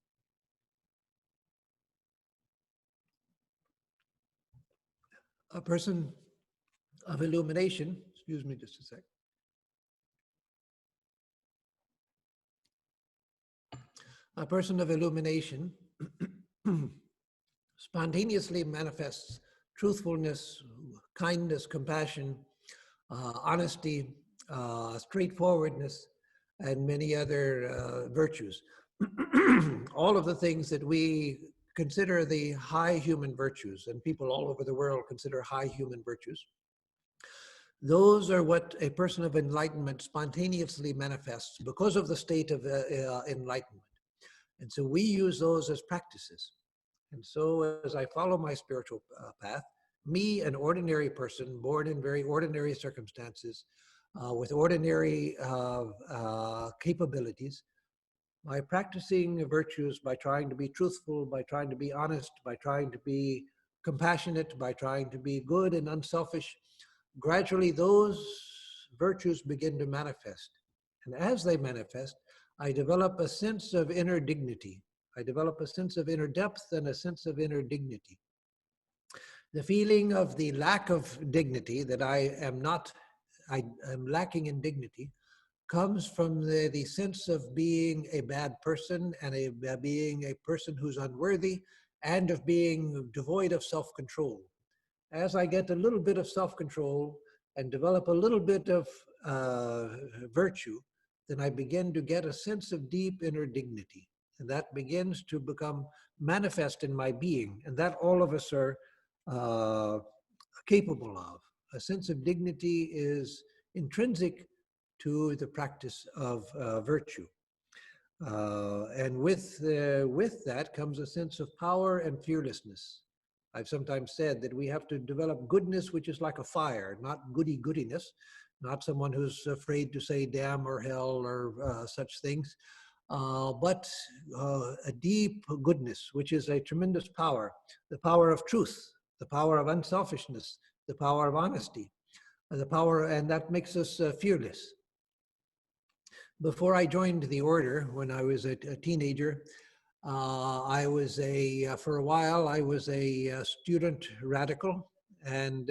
A person of illumination, excuse me just a sec. A person of illumination spontaneously manifests truthfulness, kindness, compassion, honesty, straightforwardness, and many other virtues. All of the things that we consider the high human virtues, and people all over the world consider high human virtues, those are what a person of enlightenment spontaneously manifests because of the state of enlightenment. And so we use those as practices. And so as I follow my spiritual path, me, an ordinary person, born in very ordinary circumstances, with ordinary capabilities, by practicing virtues, by trying to be truthful, by trying to be honest, by trying to be compassionate, by trying to be good and unselfish, gradually those virtues begin to manifest. And as they manifest, I develop a sense of inner dignity. I develop a sense of inner depth and a sense of inner dignity. The feeling of the lack of dignity, that I am lacking in dignity, comes from the sense of being a bad person and being a person who's unworthy, and of being devoid of self-control. As I get a little bit of self-control and develop a little bit of virtue, then I begin to get a sense of deep inner dignity. And that begins to become manifest in my being. And that all of us are capable of. A sense of dignity is intrinsic to the practice of virtue. And with that comes a sense of power and fearlessness. I've sometimes said that we have to develop goodness, which is like a fire, not goody-goodiness, not someone who's afraid to say damn or hell or such things, but a deep goodness, which is a tremendous power, the power of truth, the power of unselfishness, the power of honesty, the power, and that makes us fearless. Before I joined the order, when I was a teenager, I was for a while, I was a student radical and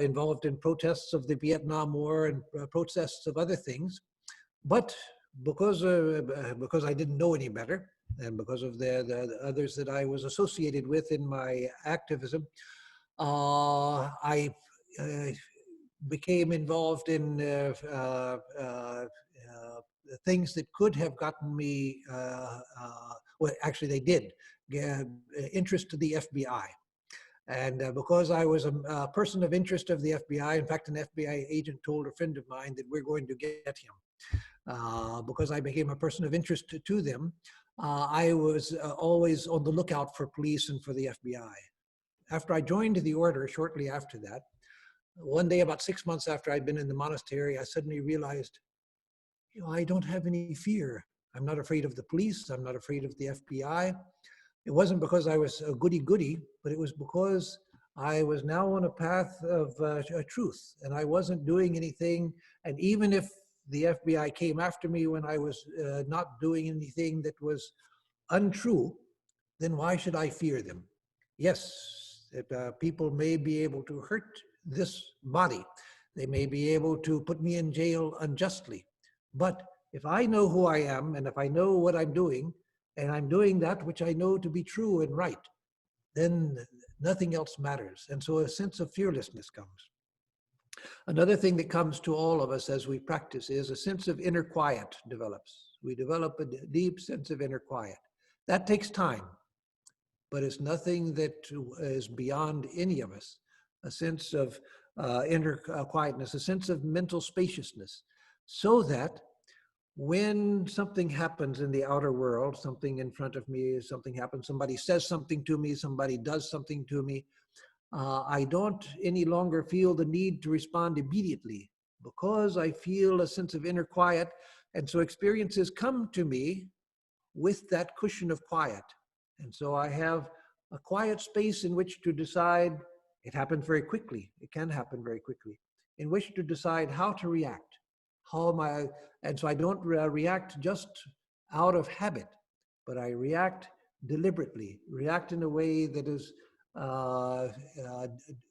involved in protests of the Vietnam War and protests of other things. But because I didn't know any better, and because of the others that I was associated with in my activism, I became involved in things that could have gotten me, well, actually they did, get interest to the FBI. And because I was a person of interest of the FBI, in fact, an FBI agent told a friend of mine that we're going to get him. Because I became a person of interest to them, I was always on the lookout for police and for the FBI. After I joined the order, shortly after that, one day about 6 months after I'd been in the monastery, I suddenly realized, I don't have any fear. I'm not afraid of the police. I'm not afraid of the FBI. It wasn't because I was a goody-goody, but it was because I was now on a path of truth, and I wasn't doing anything. And even if the FBI came after me when I was not doing anything that was untrue, then why should I fear them? Yes, people may be able to hurt this body. They may be able to put me in jail unjustly. But if I know who I am, and if I know what I'm doing, and I'm doing that which I know to be true and right, then nothing else matters. And so a sense of fearlessness comes. Another thing that comes to all of us as we practice is a sense of inner quiet develops. We develop a deep sense of inner quiet. That takes time, but it's nothing that is beyond any of us. A sense of inner quietness, a sense of mental spaciousness, so that when something happens in the outer world, something in front of me, something happens, somebody says something to me, somebody does something to me, I don't any longer feel the need to respond immediately because I feel a sense of inner quiet. And so experiences come to me with that cushion of quiet. And so I have a quiet space in which to decide. It happens very quickly. It can happen very quickly, in which to decide how to react. And so I don't react just out of habit, but I react deliberately, react in a way that is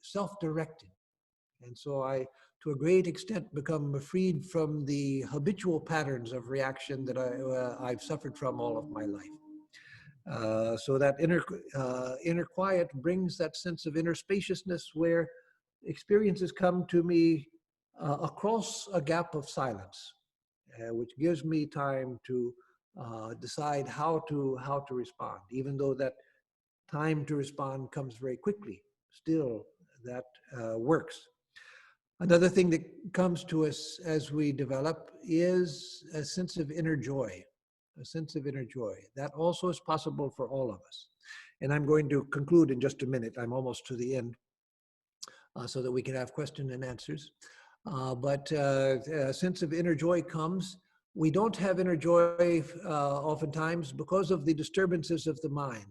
self-directed. And so I, to a great extent, become freed from the habitual patterns of reaction that I've suffered from all of my life. So that inner quiet brings that sense of inner spaciousness where experiences come to me across a gap of silence, which gives me time to decide how to respond, even though that time to respond comes very quickly. Still, that works. Another thing that comes to us as we develop is a sense of inner joy, a sense of inner joy. That also is possible for all of us. And I'm going to conclude in just a minute. I'm almost to the end, so that we can have question and answers. But a sense of inner joy comes. We don't have inner joy oftentimes because of the disturbances of the mind.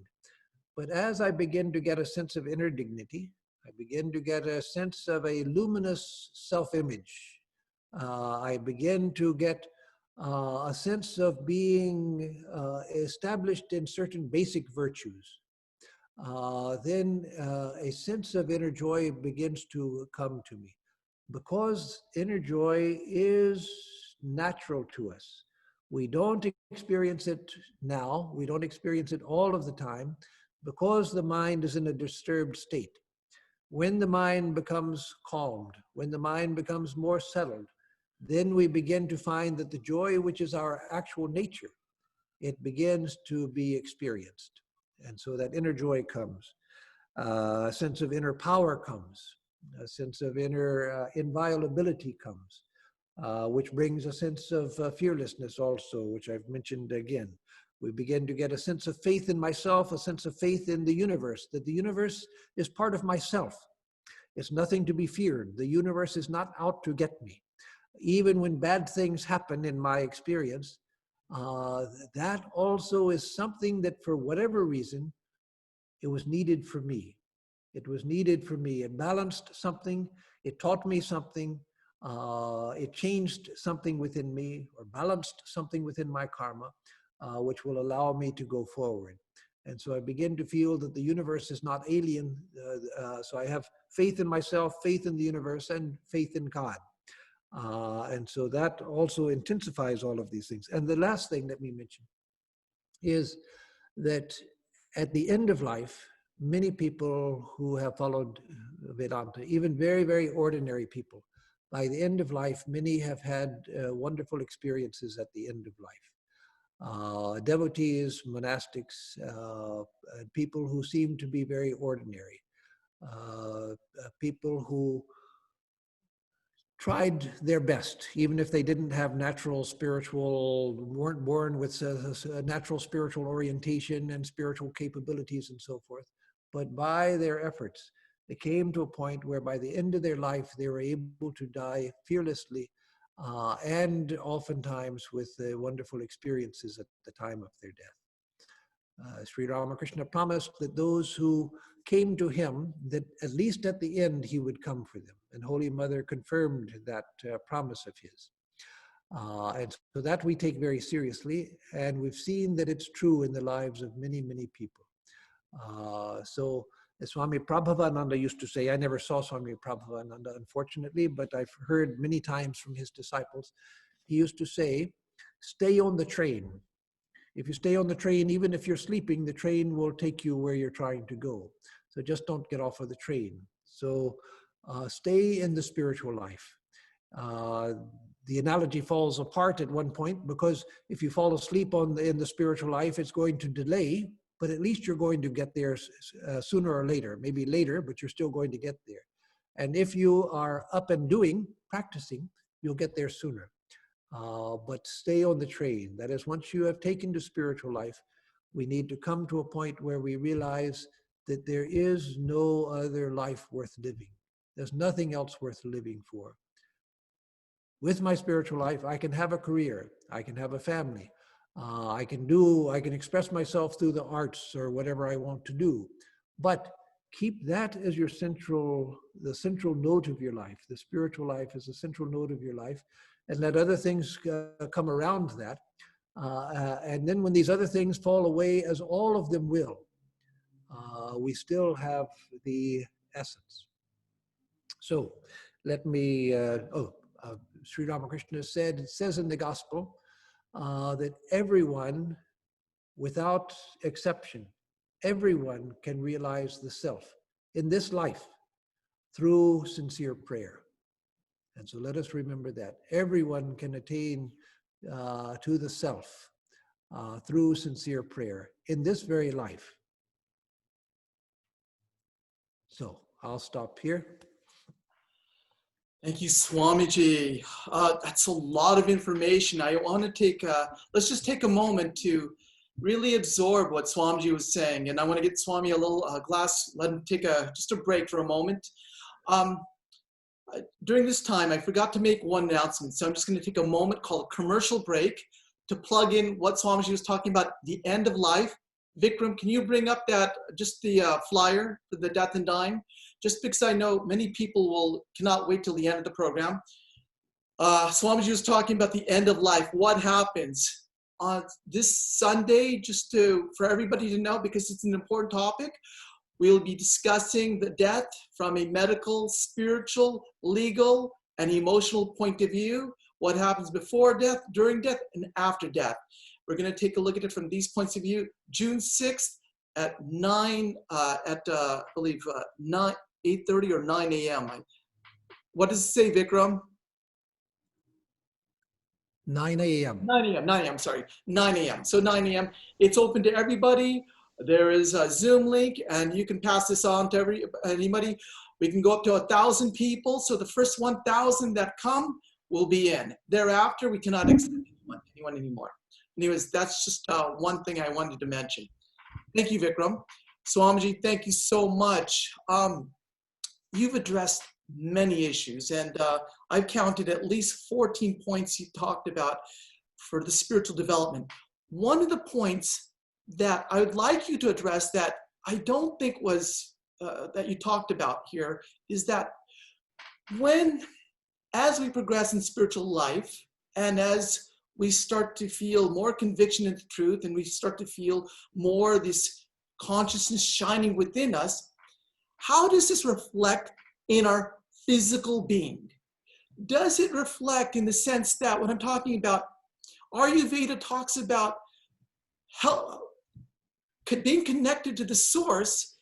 But as I begin to get a sense of inner dignity, I begin to get a sense of a luminous self-image. I begin to get a sense of being established in certain basic virtues. Then a sense of inner joy begins to come to me. Because inner joy is natural to us. We don't experience it now, we don't experience it all of the time, because the mind is in a disturbed state. When the mind becomes calmed, when the mind becomes more settled, then we begin to find that the joy, which is our actual nature, it begins to be experienced. And so that inner joy comes. A sense of inner power comes. A sense of inner inviolability comes, which brings a sense of fearlessness also, which I've mentioned again. We begin to get a sense of faith in myself, a sense of faith in the universe, that the universe is part of myself. It's nothing to be feared. The universe is not out to get me. Even when bad things happen in my experience, that also is something that for whatever reason, it was needed for me. It was needed for me. It balanced something. It taught me something. It changed something within me or balanced something within my karma, which will allow me to go forward. And so I begin to feel that the universe is not alien. So I have faith in myself, faith in the universe, and faith in God. And so that also intensifies all of these things. And the last thing let me mention is that at the end of life, many people who have followed Vedanta, even very, very ordinary people, by the end of life, many have had wonderful experiences at the end of life. Devotees, monastics, people who seem to be very ordinary, people who tried their best, even if they didn't have natural spiritual, weren't born with a natural spiritual orientation and spiritual capabilities and so forth. But by their efforts, they came to a point where by the end of their life, they were able to die fearlessly and oftentimes with wonderful experiences at the time of their death. Sri Ramakrishna promised that those who came to him, that at least at the end he would come for them. And Holy Mother confirmed that promise of his. And so that we take very seriously, and we've seen that it's true in the lives of many, many people. So as Swami Prabhavananda used to say, I never saw Swami Prabhavananda, unfortunately, but I've heard many times from his disciples, he used to say, stay on the train. If you stay on the train, even if you're sleeping, the train will take you where you're trying to go. So just don't get off of the train. So stay in the spiritual life. The analogy falls apart at one point, because if you fall asleep in the spiritual life, it's going to delay, but at least you're going to get there sooner or later, maybe later, but you're still going to get there. And if you are up and doing, practicing, you'll get there sooner. But stay on the train. That is, once you have taken to spiritual life, we need to come to a point where we realize that there is no other life worth living. There's nothing else worth living for. With my spiritual life, I can have a career, I can have a family, I can express myself through the arts or whatever I want to do. But keep that as the central note of your life. The spiritual life is the central note of your life, and let other things come around that. And then when these other things fall away, as all of them will, we still have the essence. So let me, Sri Ramakrishna said, it says in the gospel that everyone, without exception, everyone can realize the self in this life through sincere prayer. And so let us remember that. Everyone can attain to the self through sincere prayer in this very life. So I'll stop here. Thank you, Swamiji. That's a lot of information. I want to take, let's just take a moment to really absorb what Swamiji was saying. And I want to get Swami a little glass, let him take just a break for a moment. During this time, I forgot to make one announcement. So I'm just going to take a moment called a commercial break to plug in what Swamiji was talking about, the end of life. Vikram, can you bring up just the flyer for the death and dying? Just because I know many people cannot wait till the end of the program. Swamiji was talking about the end of life. What happens on this Sunday, for everybody to know, because it's an important topic. We'll be discussing the death from a medical, spiritual, legal, and emotional point of view. What happens before death, during death, and after death. We're going to take a look at it from these points of view. June 6th at 8:30 or 9 a.m. What does it say, Vikram? 9 a.m. 9 a.m., sorry. 9 a.m. So 9 a.m. It's open to everybody. There is a Zoom link, and you can pass this on to anybody. We can go up to 1,000 people. So the first 1,000 that come will be in. Thereafter, we cannot accept anyone anymore. Anyways, that's just one thing I wanted to mention. Thank you, Vikram. Swamiji, thank you so much. You've addressed many issues, and I've counted at least 14 points you talked about for the spiritual development. One of the points that I would like you to address that I don't think was, that you talked about here, is that as we progress in spiritual life, and as we start to feel more conviction in the truth, and we start to feel more this consciousness shining within us, how does this reflect in our physical being? Does it reflect in the sense that what I'm talking about, Ayurveda talks about how being connected to the source,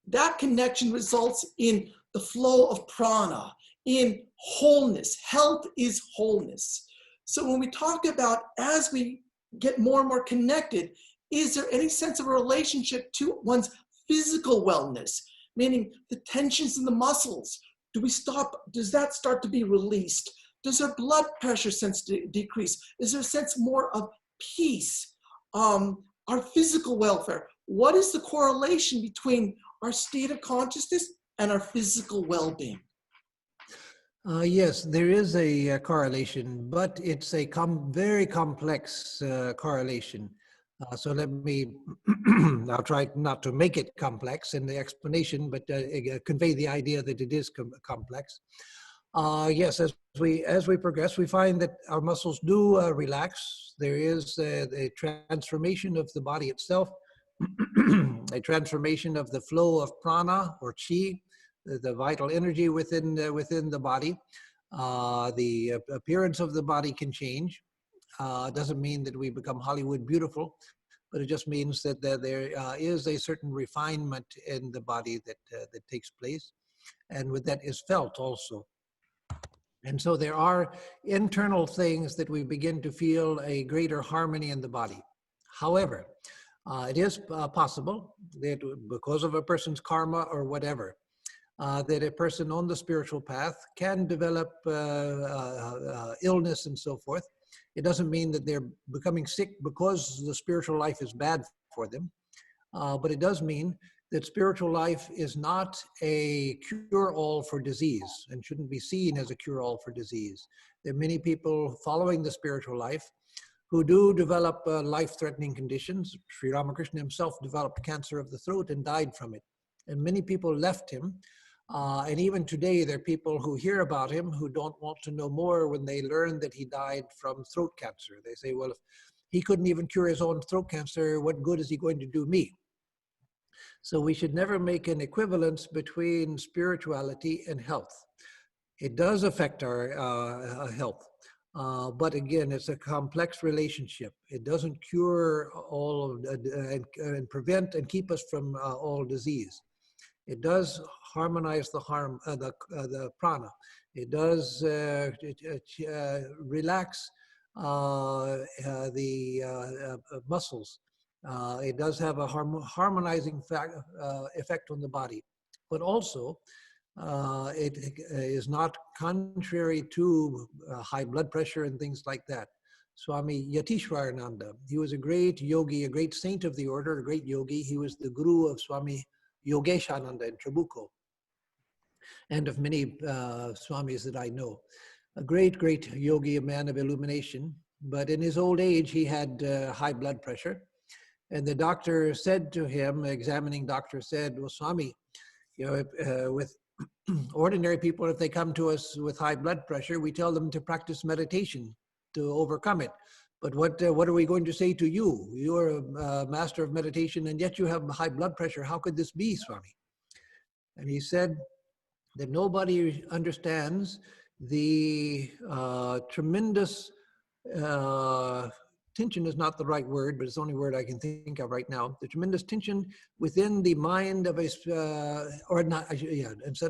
that connection results in the flow of prana, in wholeness. Health is wholeness. So when we talk about, as we get more and more connected, is there any sense of a relationship to one's physical wellness? Meaning the tensions in the muscles. Does that start to be released? Does our blood pressure sense decrease? Is there a sense more of peace? Our physical welfare. What is the correlation between our state of consciousness and our physical well-being? Yes, there is a correlation, but it's a very complex correlation. So let me, I'll try not to make it complex in the explanation, but convey the idea that it is complex. Yes, as we progress, we find that our muscles do relax. There is a transformation of the body itself, a transformation of the flow of prana or chi, the vital energy within the body. The appearance of the body can change. Doesn't mean that we become Hollywood beautiful, but it just means that there is a certain refinement in the body that takes place, and with that is felt also. And so there are internal things that we begin to feel a greater harmony in the body. However, it is possible that because of a person's karma or whatever, that a person on the spiritual path can develop illness and so forth. It doesn't mean that they're becoming sick because the spiritual life is bad for them, but it does mean that spiritual life is not a cure-all for disease and shouldn't be seen as a cure-all for disease. There are many people following the spiritual life who do develop life-threatening conditions. Sri Ramakrishna himself developed cancer of the throat and died from it. And many people left him. And even today, there are people who hear about him who don't want to know more when they learn that he died from throat cancer. They say, well, if he couldn't even cure his own throat cancer, what good is he going to do me? So we should never make an equivalence between spirituality and health. It does affect our health. But again, it's a complex relationship. It doesn't cure all and prevent and keep us from all disease. It does harmonize the prana. It does relax the muscles. It does have a harmonizing effect on the body, but also it is not contrary to high blood pressure and things like that. Swami Atmarupananda, he was a great yogi, a great saint of the order, a great yogi. He was the guru of Swami Yogeshananda in Trabuco, and of many swamis that I know. A great, great yogi, a man of illumination. But in his old age, he had high blood pressure. And the doctor said to him, examining doctor said, well, Swami, you know, with ordinary people, if they come to us with high blood pressure, we tell them to practice meditation to overcome it. But what are we going to say to you? You're a master of meditation, and yet you have high blood pressure. How could this be, Swami? And he said that nobody understands the tremendous tension is not the right word, but it's the only word I can think of right now. The tremendous tension within the mind of instead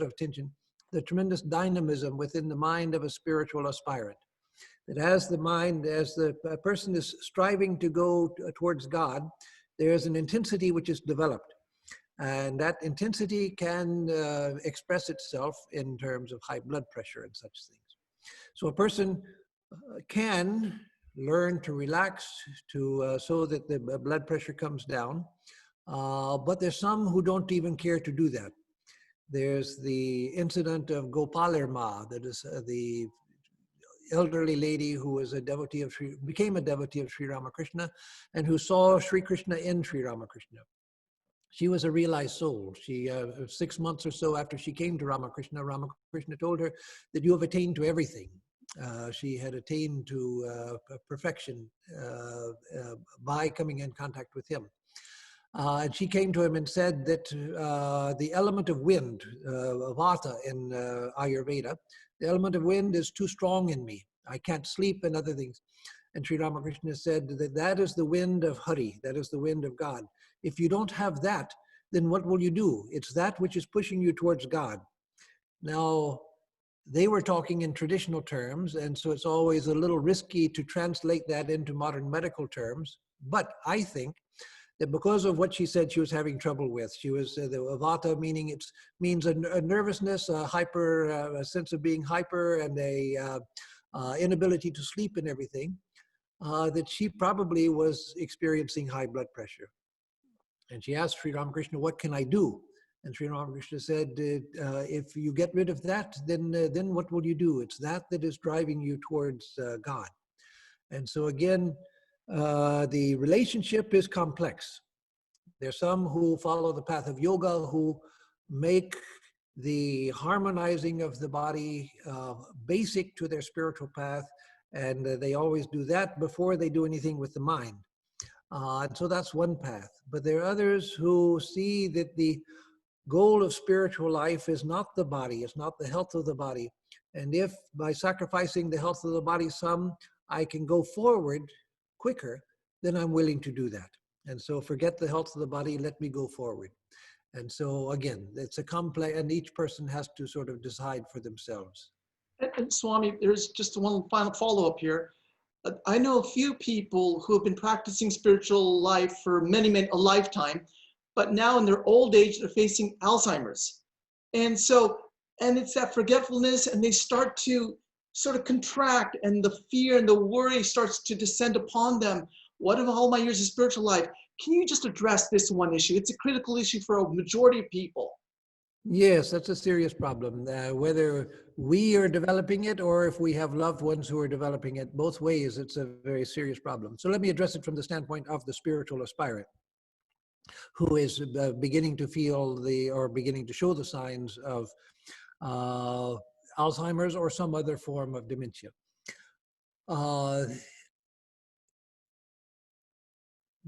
of tension, the tremendous dynamism within the mind of a spiritual aspirant. That as the person is striving to go towards God, there's an intensity which is developed. And that intensity can express itself in terms of high blood pressure and such things. So a person can learn to relax so that the blood pressure comes down. But there's some who don't even care to do that. There's the incident of Gopalarma, that is the elderly lady who was became a devotee of Sri Ramakrishna and who saw Sri Krishna in Sri Ramakrishna. She was a realized soul. She, 6 months or so after she came to Ramakrishna, Ramakrishna told her that you have attained to everything. She had attained to perfection by coming in contact with him. And she came to him and said that the element of wind, Vata in Ayurveda, the element of wind is too strong in me. I can't sleep and other things. And Sri Ramakrishna said that is the wind of Hari, that is the wind of God. If you don't have that, then what will you do? It's that which is pushing you towards God. Now, they were talking in traditional terms, and so it's always a little risky to translate that into modern medical terms. But I think that because of what she said she was having trouble with, she was the vata, meaning it means a nervousness, a sense of being hyper, and a inability to sleep and everything, that she probably was experiencing high blood pressure. And she asked Sri Ramakrishna, what can I do? And Sri Ramakrishna said, if you get rid of that, then what will you do? It's that is driving you towards God. And so again, the relationship is complex. There's some who follow the path of yoga who make the harmonizing of the body basic to their spiritual path, and they always do that before they do anything with the mind. And so that's one path. But there are others who see that the goal of spiritual life is not the body, it's not the health of the body. And if by sacrificing the health of the body some, I can go forward quicker, then I'm willing to do that. And so forget the health of the body, let me go forward. And so again, it's a complex, and each person has to sort of decide for themselves. And Swami, there's just one final follow-up here. I know a few people who have been practicing spiritual life for a lifetime, but now in their old age, they're facing Alzheimer's. And so, and it's that forgetfulness, and they start to sort of contract, and the fear and the worry starts to descend upon them. What of all my years of spiritual life? Can you just address this one issue? It's a critical issue for a majority of people. Yes, that's a serious problem. Whether we are developing it or if we have loved ones who are developing it, both ways, it's a very serious problem. So let me address it from the standpoint of the spiritual aspirant, who is beginning to feel or beginning to show the signs of Alzheimer's or some other form of dementia.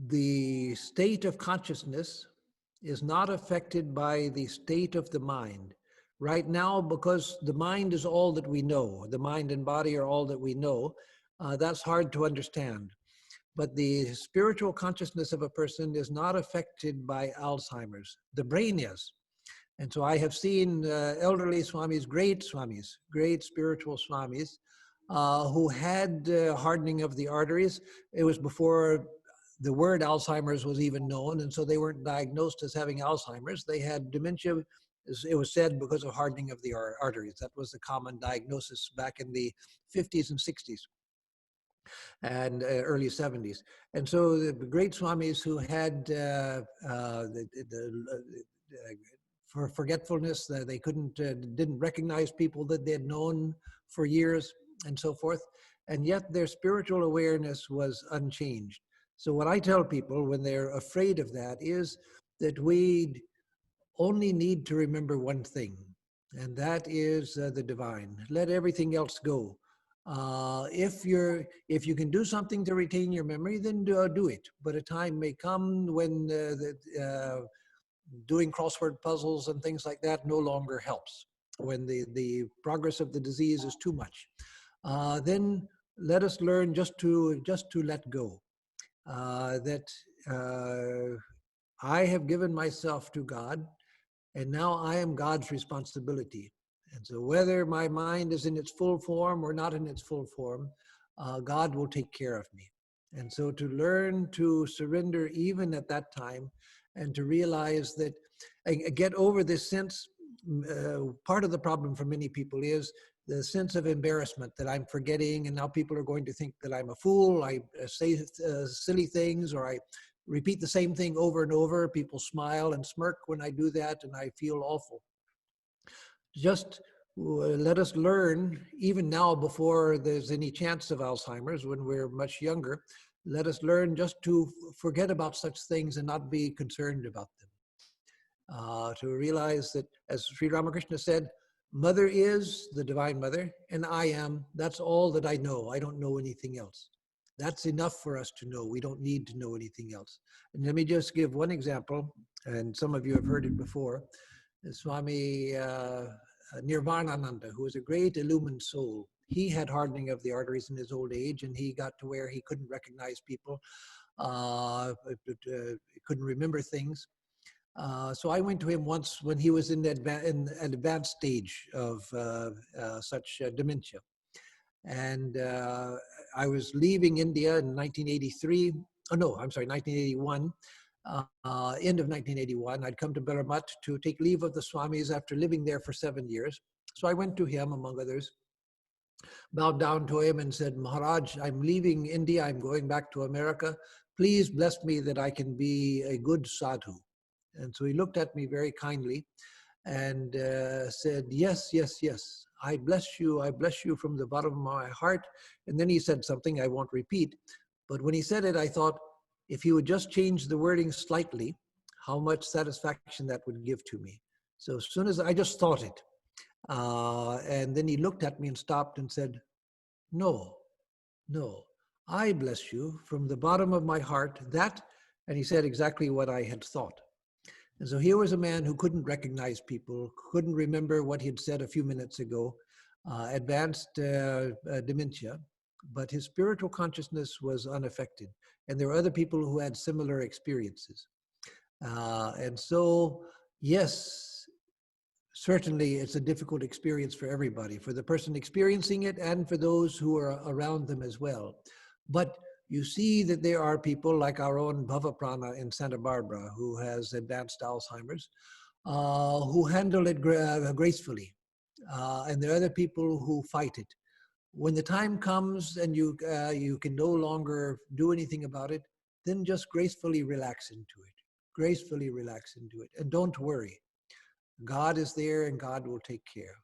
The state of consciousness is not affected by the state of the mind. Right now, because the mind is all that we know, the mind and body are all that we know, that's hard to understand. But the spiritual consciousness of a person is not affected by Alzheimer's. The brain is. And so I have seen elderly swamis, great spiritual swamis, who had hardening of the arteries. It was before the word Alzheimer's was even known, and so they weren't diagnosed as having Alzheimer's. They had dementia, it was said, because of hardening of the arteries. That was the common diagnosis back in the 50s and 60s and early 70s. And so the great swamis who had for forgetfulness, they didn't recognize people that they had known for years and so forth, and yet their spiritual awareness was unchanged. So what I tell people when they're afraid of that is that we only need to remember one thing, and that is the divine. Let everything else go. If you can do something to retain your memory, then do it. But a time may come when doing crossword puzzles and things like that no longer helps. When the progress of the disease is too much, then let us learn just to let go. That I have given myself to God, and now I am God's responsibility. And so whether my mind is in its full form or not in its full form, God will take care of me. And so to learn to surrender even at that time, and to realize that, get over this sense, part of the problem for many people is the sense of embarrassment that I'm forgetting, and now people are going to think that I'm a fool. I say silly things, or I repeat the same thing over and over. People smile and smirk when I do that, and I feel awful. Just let us learn, even now before there's any chance of Alzheimer's, when we're much younger, let us learn just to forget about such things and not be concerned about them. To realize that, as Sri Ramakrishna said, Mother is the Divine Mother, and I am. That's all that I know. I don't know anything else. That's enough for us to know. We don't need to know anything else. And let me just give one example, and some of you have heard it before. Swami Nirvanananda, who was a great illumined soul. He had hardening of the arteries in his old age, and he got to where he couldn't recognize people, couldn't remember things. So I went to him once when he was in an advanced stage of such dementia. And I was leaving India in 1983. Oh, no, I'm sorry, 1981. End of 1981, I'd come to Baramat to take leave of the Swamis after living there for 7 years. So I went to him, among others, bowed down to him and said, Maharaj, I'm leaving India. I'm going back to America. Please bless me that I can be a good sadhu. And so he looked at me very kindly and said, yes, yes, yes. I bless you from the bottom of my heart. And then he said something I won't repeat. But when he said it, I thought, if he would just change the wording slightly, how much satisfaction that would give to me. So as soon as I just thought it, and then he looked at me and stopped and said, no, no, I bless you from the bottom of my heart, that, and he said exactly what I had thought. And so here was a man who couldn't recognize people, couldn't remember what he had said a few minutes ago, advanced dementia, but his spiritual consciousness was unaffected. And there were other people who had similar experiences. And so, yes, certainly it's a difficult experience for everybody, for the person experiencing it and for those who are around them as well. But you see that there are people like our own Bhavaprana in Santa Barbara, who has advanced Alzheimer's, who handle it gracefully. And there are other people who fight it. When the time comes and you can no longer do anything about it, then just gracefully relax into it. Gracefully relax into it. And don't worry. God is there and God will take care.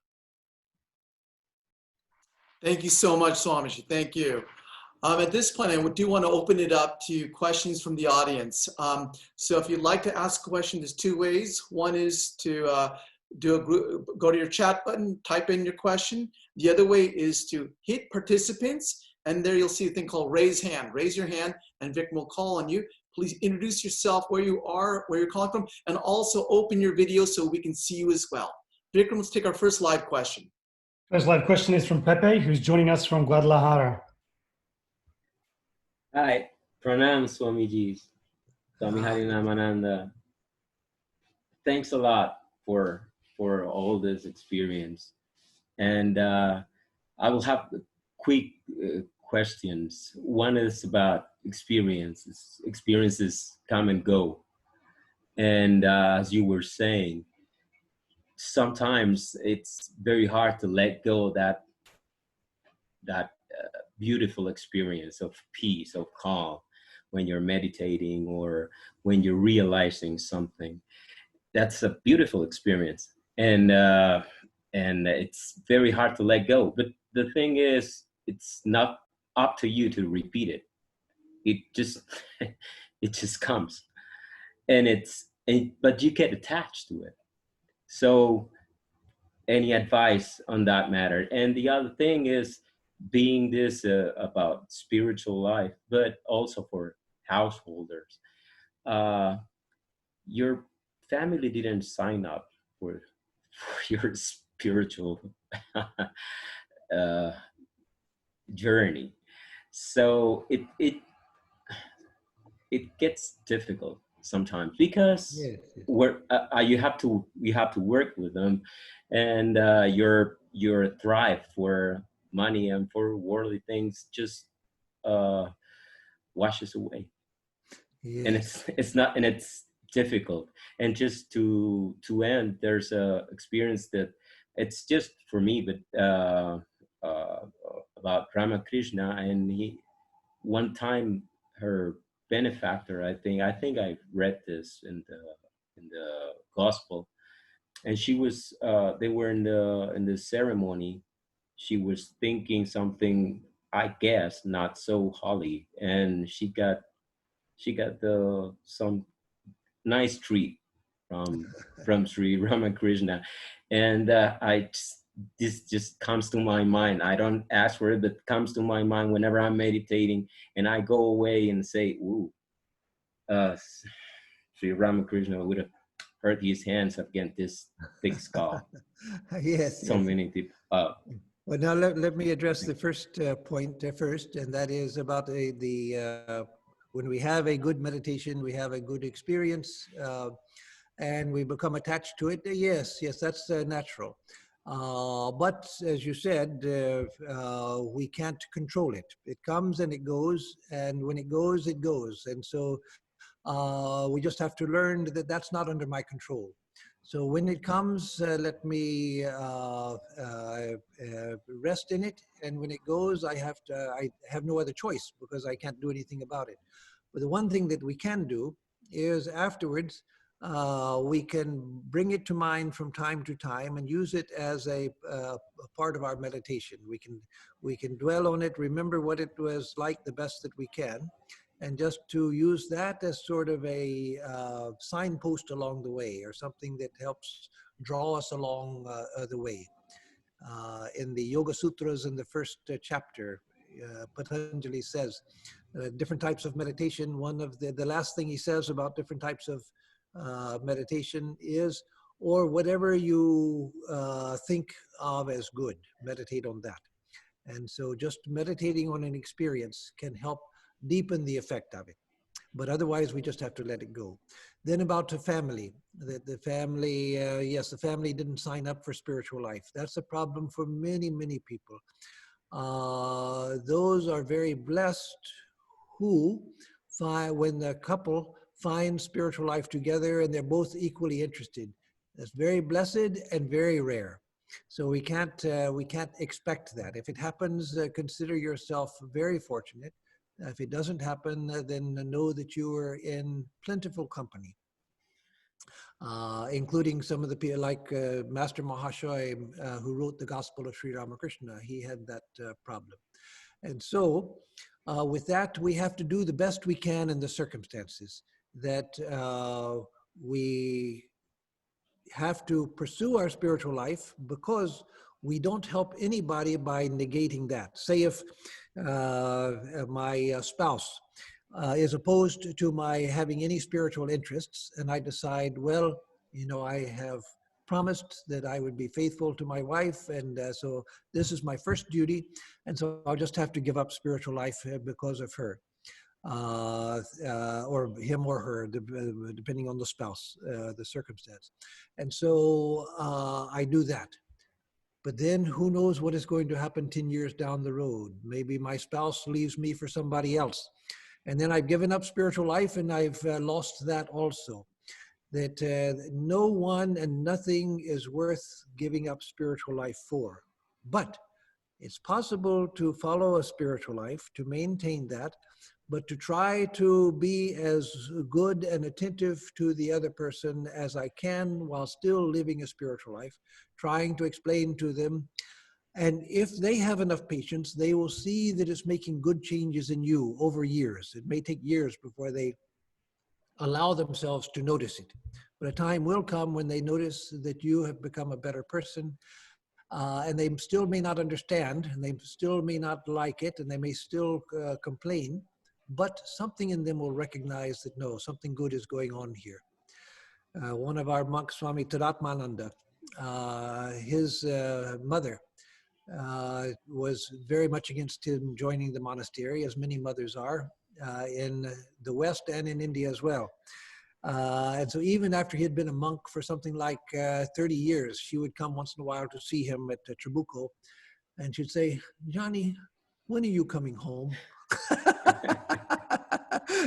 Thank you so much, Swamiji. Thank you. At this point, I do want to open it up to questions from the audience. So if you'd like to ask a question, there's two ways. One is to go to your chat button, type in your question. The other way is to hit participants, and there you'll see a thing called raise hand. Raise your hand, and Vikram will call on you. Please introduce yourself, where you are, where you're calling from, and also open your video so we can see you as well. Vikram, let's take our first live question. First live question is from Pepe, who's joining us from Guadalajara. Hi, Pranam Swamiji, Swami Atmarupananda. Thanks a lot for all this experience. And I will have quick questions. One is about experiences. Experiences come and go. And as you were saying, sometimes it's very hard to let go of that beautiful experience of peace, of calm, when you're meditating or when you're realizing something. That's a beautiful experience, and it's very hard to let go. But the thing is, it's not up to you to repeat it. It just it just comes, but you get attached to it. So, any advice on that matter? And the other thing is, being this about spiritual life, but also for householders. Your family didn't sign up for your spiritual journey, so it gets difficult sometimes because Yes. you have to work with them, and your thrive for money and for worldly things just washes away. Yes. And it's difficult. And just to end, there's a experience that it's just for me, but about Ramakrishna, and one time her benefactor, I think I read this in the gospel, and she was they were in the ceremony. She was thinking something, I guess, not so holy, and she got some nice treat from Sri Ramakrishna, and this just comes to my mind. I don't ask for it, but it comes to my mind whenever I'm meditating, and I go away and say, "Ooh, Sri Ramakrishna would have hurt his hands against this big skull." Yes. So many people. Well, now let me address the first point first, and that is about when we have a good meditation, we have a good experience. and we become attached to it, yes, that's natural. But as you said, we can't control it. It comes and it goes, and when it goes, it goes. And so we just have to learn that that's not under my control. So when it comes, let me rest in it. And when it goes, I have no other choice because I can't do anything about it. But the one thing that we can do is afterwards, we can bring it to mind from time to time and use it as a part of our meditation. We can dwell on it, remember what it was like the best that we can, and just to use that as sort of a signpost along the way, or something that helps draw us along the way. In the Yoga Sutras, in the first chapter, Patanjali says different types of meditation. One of the last thing he says about different types of meditation is, or whatever you think of as good, meditate on that. And so just meditating on an experience can help deepen the effect of it. But otherwise, we just have to let it go. Then about the family. The family, yes, the family didn't sign up for spiritual life. That's a problem for many, many people. Those are very blessed who find, when the couple finds spiritual life together and they're both equally interested. That's very blessed and very rare. So we can't expect that. If it happens, consider yourself very fortunate. If it doesn't happen, then know that you are in plentiful company, including some of the people like Master Mahashoy, who wrote the Gospel of Sri Ramakrishna. He had that problem. And so with that, we have to do the best we can in the circumstances, that we have to pursue our spiritual life, because we don't help anybody by negating that. Say if my spouse is opposed to my having any spiritual interests, and I decide, well, you know, I have promised that I would be faithful to my wife, and so this is my first duty, and so I'll just have to give up spiritual life because of her. Or him or her, depending on the spouse, the circumstance. And so I do that. But then who knows what is going to happen 10 years down the road. Maybe my spouse leaves me for somebody else. And then I've given up spiritual life and I've lost that also. That no one and nothing is worth giving up spiritual life for. But it's possible to follow a spiritual life, to maintain that, but to try to be as good and attentive to the other person as I can while still living a spiritual life, trying to explain to them. And if they have enough patience, they will see that it's making good changes in you over years. It may take years before they allow themselves to notice it. But a time will come when they notice that you have become a better person. And they still may not understand, and they still may not like it, and they may still complain, but something in them will recognize that, no, something good is going on here. One of our monks, Swami Atmarupananda, his mother was very much against him joining the monastery, as many mothers are, in the West and in India as well. And so even after he had been a monk for something like 30 years, she would come once in a while to see him at Trabuco, and she'd say, "Johnny, when are you coming home?"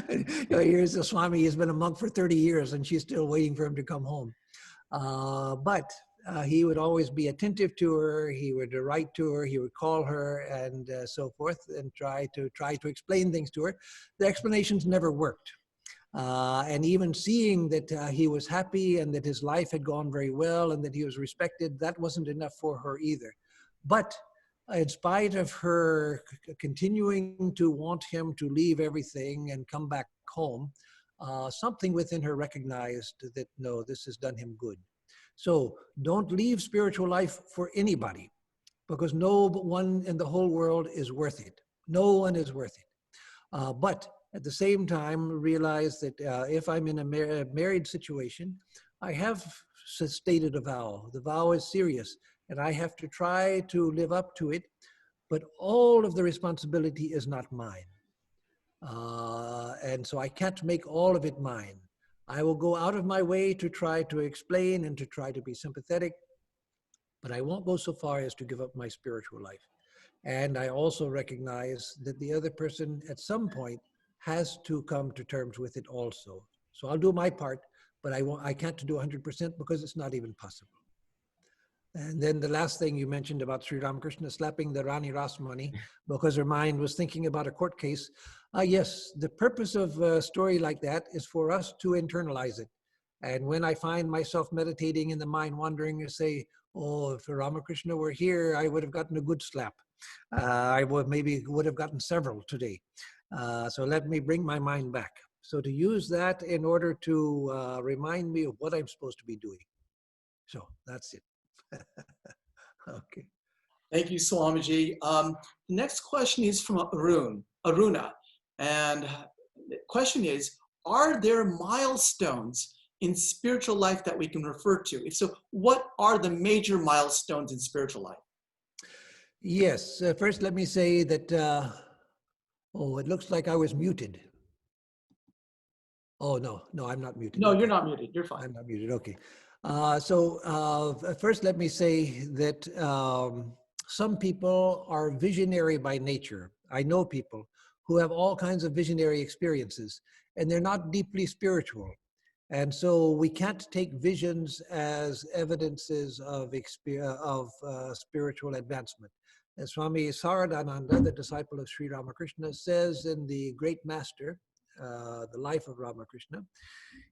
You know, here's the Swami, he's been a monk for 30 years and she's still waiting for him to come home. But he would always be attentive to her, he would write to her, he would call her, and so forth, and try to explain things to her. The explanations never worked. And even seeing that he was happy and that his life had gone very well and that he was respected, that wasn't enough for her either. But in spite of her continuing to want him to leave everything and come back home, something within her recognized that, no, this has done him good. So don't leave spiritual life for anybody, because no one in the whole world is worth it. No one is worth it. But at the same time, realize that if I'm in a married situation, I have stated a vow. The vow is serious, and I have to try to live up to it, but all of the responsibility is not mine. And so I can't make all of it mine. I will go out of my way to try to explain and to try to be sympathetic, but I won't go so far as to give up my spiritual life. And I also recognize that the other person at some point has to come to terms with it also. So I'll do my part, but I can't do 100% because it's not even possible. And then the last thing you mentioned about Sri Ramakrishna slapping the Rani Rasmani because her mind was thinking about a court case. Yes, the purpose of a story like that is for us to internalize it. And when I find myself meditating in the mind wandering, I say, oh, if Ramakrishna were here, I would have gotten a good slap. I would have gotten several today. So let me bring my mind back. So to use that in order to remind me of what I'm supposed to be doing. So that's it. Okay. Thank you, Swamiji. The next question is from Aruna. And the question is, are there milestones in spiritual life that we can refer to? If so, what are the major milestones in spiritual life? Yes. First, let me say that, it looks like I was muted. Oh, no, I'm not muted. No, Okay. you're not muted. You're fine. I'm not muted. Okay. First, let me say that some people are visionary by nature. I know people who have all kinds of visionary experiences, and they're not deeply spiritual. And so we can't take visions as evidences of spiritual advancement. As Swami Saradananda, the disciple of Sri Ramakrishna, says in the Great Master, The Life of Ramakrishna,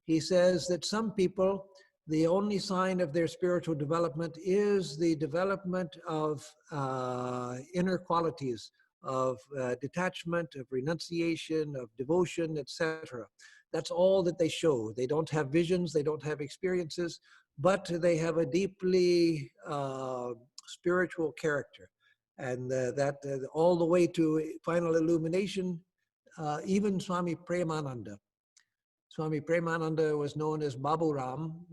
he says that some people, the only sign of their spiritual development is the development of inner qualities of detachment, of renunciation, of devotion, etc. That's all that they show. They don't have visions, they don't have experiences, but they have a deeply spiritual character. And that all the way to final illumination, even Swami Premananda. Swami Premananda was known as Babu Ram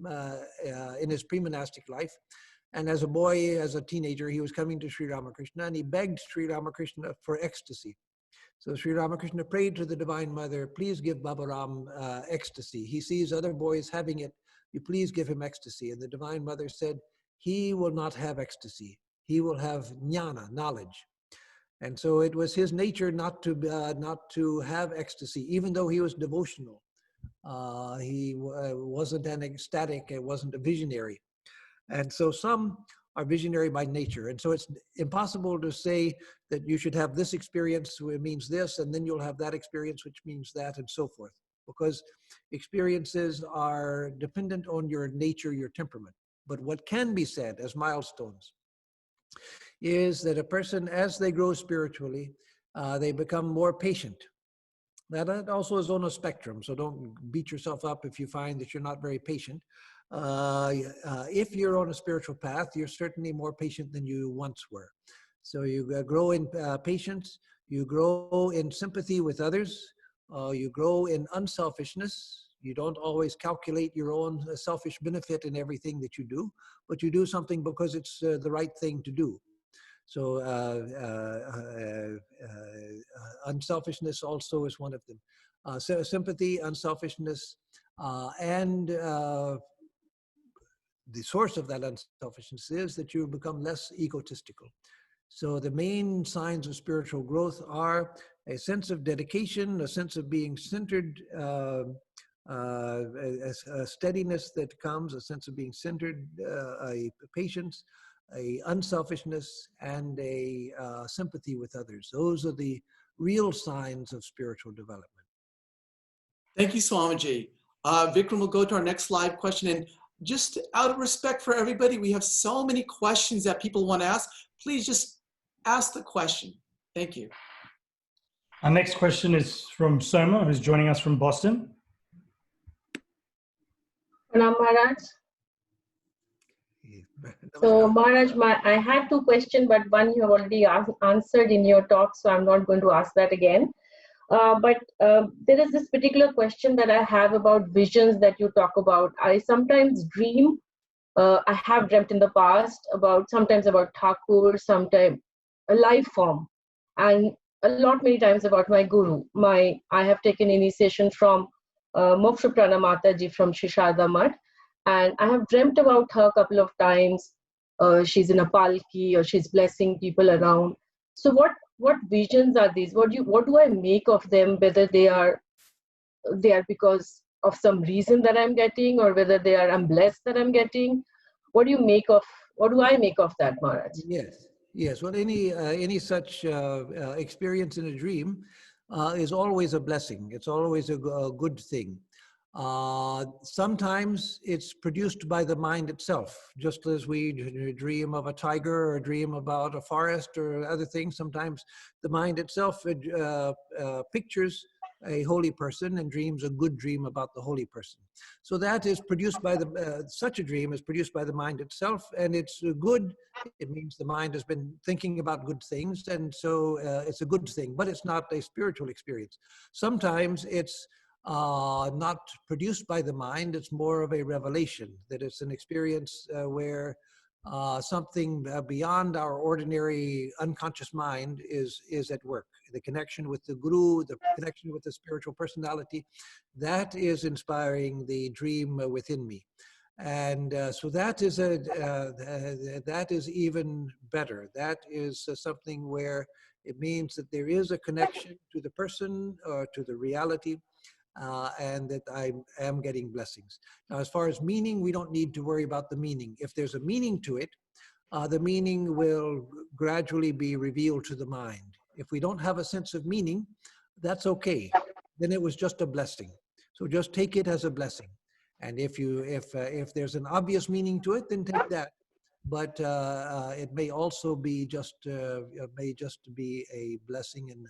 in his pre-monastic life. And as a boy, as a teenager, he was coming to Sri Ramakrishna and he begged Sri Ramakrishna for ecstasy. So Sri Ramakrishna prayed to the Divine Mother, please give Babu Ram ecstasy. He sees other boys having it. You please give him ecstasy. And the Divine Mother said, he will not have ecstasy. He will have jnana, knowledge. And so it was his nature not to have ecstasy, even though he was devotional. He wasn't an ecstatic, it wasn't a visionary. And so some are visionary by nature. And so it's impossible to say that you should have this experience, which means this, and then you'll have that experience, which means that, and so forth. Because experiences are dependent on your nature, your temperament. But what can be said as milestones is that a person, as they grow spiritually, they become more patient. That also is on a spectrum, so don't beat yourself up if you find that you're not very patient. If you're on a spiritual path, you're certainly more patient than you once were. So you grow in patience, you grow in sympathy with others, you grow in unselfishness. You don't always calculate your own selfish benefit in everything that you do, but you do something because it's the right thing to do. So unselfishness also is one of them. So sympathy, unselfishness, and the source of that unselfishness is that you become less egotistical. So the main signs of spiritual growth are a sense of dedication, a sense of being centered, a steadiness that comes, a sense of being centered, a patience, a unselfishness, and a sympathy with others. Those are the real signs of spiritual development. Thank you, Swamiji. Vikram will go to our next live question. And just out of respect for everybody, we have so many questions that people want to ask. Please just ask the question. Thank you. Our next question is from Soma, who's joining us from Boston. Pranam Maharaj. So Maharaj, I had two questions, but one you have already answered in your talk, so I'm not going to ask that again. But there is this particular question that I have about visions that you talk about. I sometimes dream, I have dreamt in the past sometimes about Thakur, sometimes a life form, and many times about my guru. I have taken initiation from Moksha Pranamata ji from Shishada Math. And I have dreamt about her a couple of times. She's in a palki or she's blessing people around. So what visions are these? What do I make of them? Whether they are because of some reason that I'm getting, or whether I'm blessed that I'm getting. What do I make of that, Maharaj? Yes, yes. Well, any such experience in a dream is always a blessing. It's always a good thing. Sometimes it's produced by the mind itself, just as we dream of a tiger or dream about a forest or other things. Sometimes the mind itself pictures a holy person and dreams a good dream about the holy person. So that is produced by such a dream is produced by the mind itself, and it's good. It means the mind has been thinking about good things, and so it's a good thing, but it's not a spiritual experience. Sometimes it's not produced by the mind, it's more of a revelation, that it's an experience where something beyond our ordinary unconscious mind is at work. The connection with the guru, the connection with the spiritual personality, that is inspiring the dream within me. And so that is even better. That is something where it means that there is a connection to the person or to the reality, and that I am getting blessings. Now, as far as meaning, we don't need to worry about the meaning. If there's a meaning to it, the meaning will gradually be revealed to the mind. If we don't have a sense of meaning, that's okay. Then it was just a blessing. So just take it as a blessing. And if there's an obvious meaning to it, then take that. But it may also be just be a blessing, and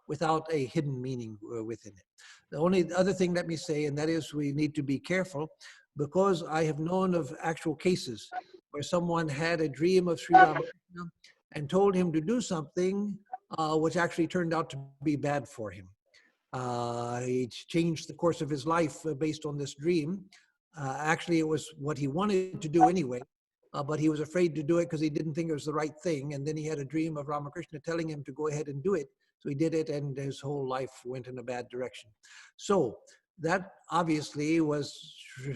without a hidden meaning within it. The only other thing, let me say, and that is we need to be careful, because I have known of actual cases where someone had a dream of Sri Ramakrishna and told him to do something which actually turned out to be bad for him. He changed the course of his life based on this dream. Actually, it was what he wanted to do anyway, but he was afraid to do it because he didn't think it was the right thing. And then he had a dream of Ramakrishna telling him to go ahead and do it. So he did it, and his whole life went in a bad direction. So that obviously was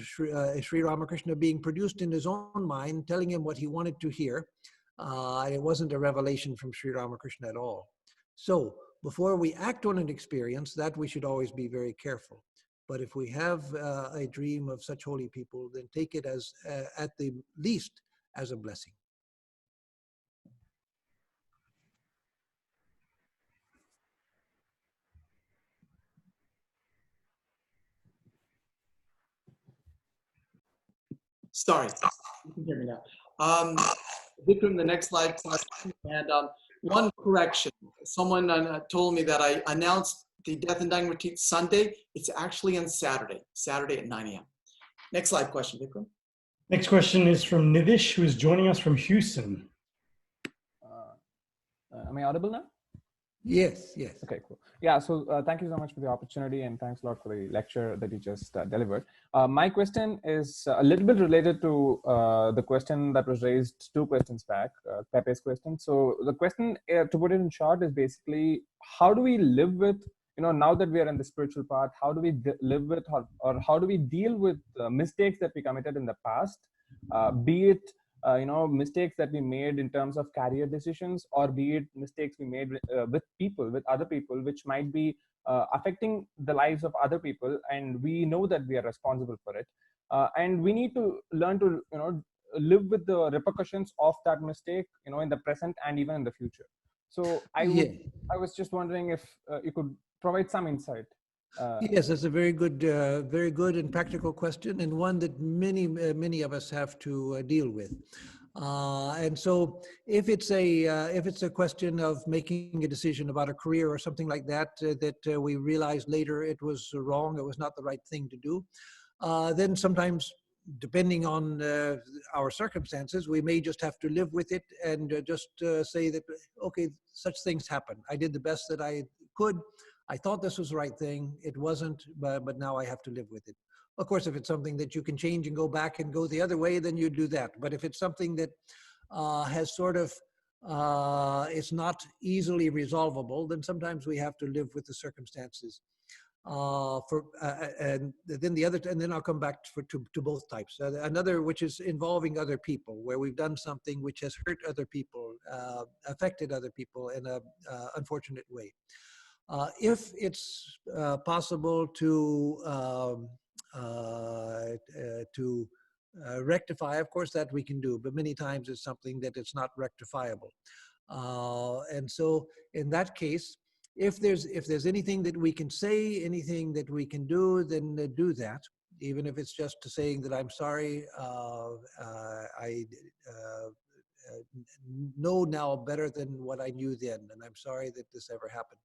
Sri Ramakrishna being produced in his own mind, telling him what he wanted to hear. It wasn't a revelation from Sri Ramakrishna at all. So before we act on an experience, that we should always be very careful. But if we have a dream of such holy people, then take it as, at the least, as a blessing. Sorry, you can hear me now. Vikram, the next slide, and one correction. Someone told me that I announced the Death and Dying Retreat Sunday. It's actually on Saturday at 9 a.m. Next slide question, Vikram. Next question is from Nidish, who is joining us from Houston. Am I audible now? Yes, yes. Okay, cool. Yeah, so thank you so much for the opportunity, and thanks a lot for the lecture that you just delivered. My question is a little bit related to the question that was raised 2 questions back, Pepe's question. So the question, to put it in short, is basically, how do we live with, now that we are in the spiritual path, how do we live with, or how do we deal with mistakes that we committed in the past, be it mistakes that we made in terms of career decisions, or be it mistakes we made with other people, which might be affecting the lives of other people, and we know that we are responsible for it, and we need to learn to live with the repercussions of that mistake, in the present and even in the future. So I was just wondering if you could provide some insight. Yes, that's a very good and practical question, and one that many of us have to deal with. And so, if it's a question of making a decision about a career or something like that, that we realize later it was wrong, it was not the right thing to do, then sometimes, depending on our circumstances, we may just have to live with it and just say that, okay, such things happen. I did the best that I could. I thought this was the right thing. It wasn't, but now I have to live with it. Of course, if it's something that you can change and go back and go the other way, then you do that. But if it's something that has sort of, it's not easily resolvable, then sometimes we have to live with the circumstances. and then the other, and then I'll come back to both types. Another, which is involving other people, where we've done something which has hurt other people, affected other people in a unfortunate way. If it's possible to rectify, of course, that we can do, but many times it's something that it's not rectifiable. And so in that case, if there's anything that we can say, anything that we can do, then do that, even if it's just to saying that I'm sorry, I know now better than what I knew then, and I'm sorry that this ever happened.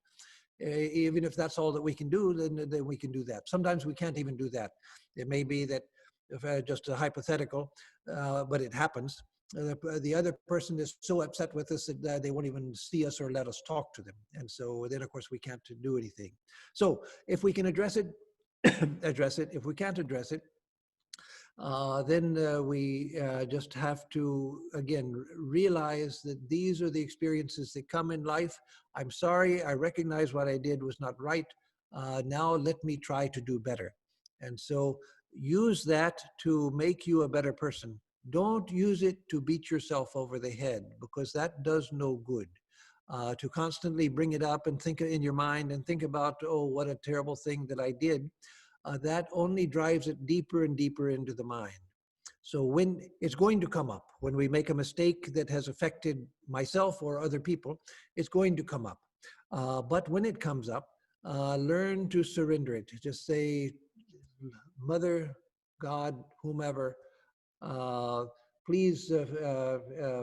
Even if that's all that we can do, then we can do that. Sometimes we can't even do that. It may be that, if just a hypothetical, but it happens. The other person is so upset with us that they won't even see us or let us talk to them. And so then, of course, we can't do anything. So if we can address it, address it. If we can't address it, then we just have to, again, realize that these are the experiences that come in life. I'm sorry, I recognize what I did was not right. Now let me try to do better. And so use that to make you a better person. Don't use it to beat yourself over the head, because that does no good. To constantly bring it up and think in your mind and think about, oh, what a terrible thing that I did. That only drives it deeper and deeper into the mind. So when it's going to come up, when we make a mistake that has affected myself or other people, it's going to come up. But when it comes up, learn to surrender it. Just say, Mother, God, whomever, please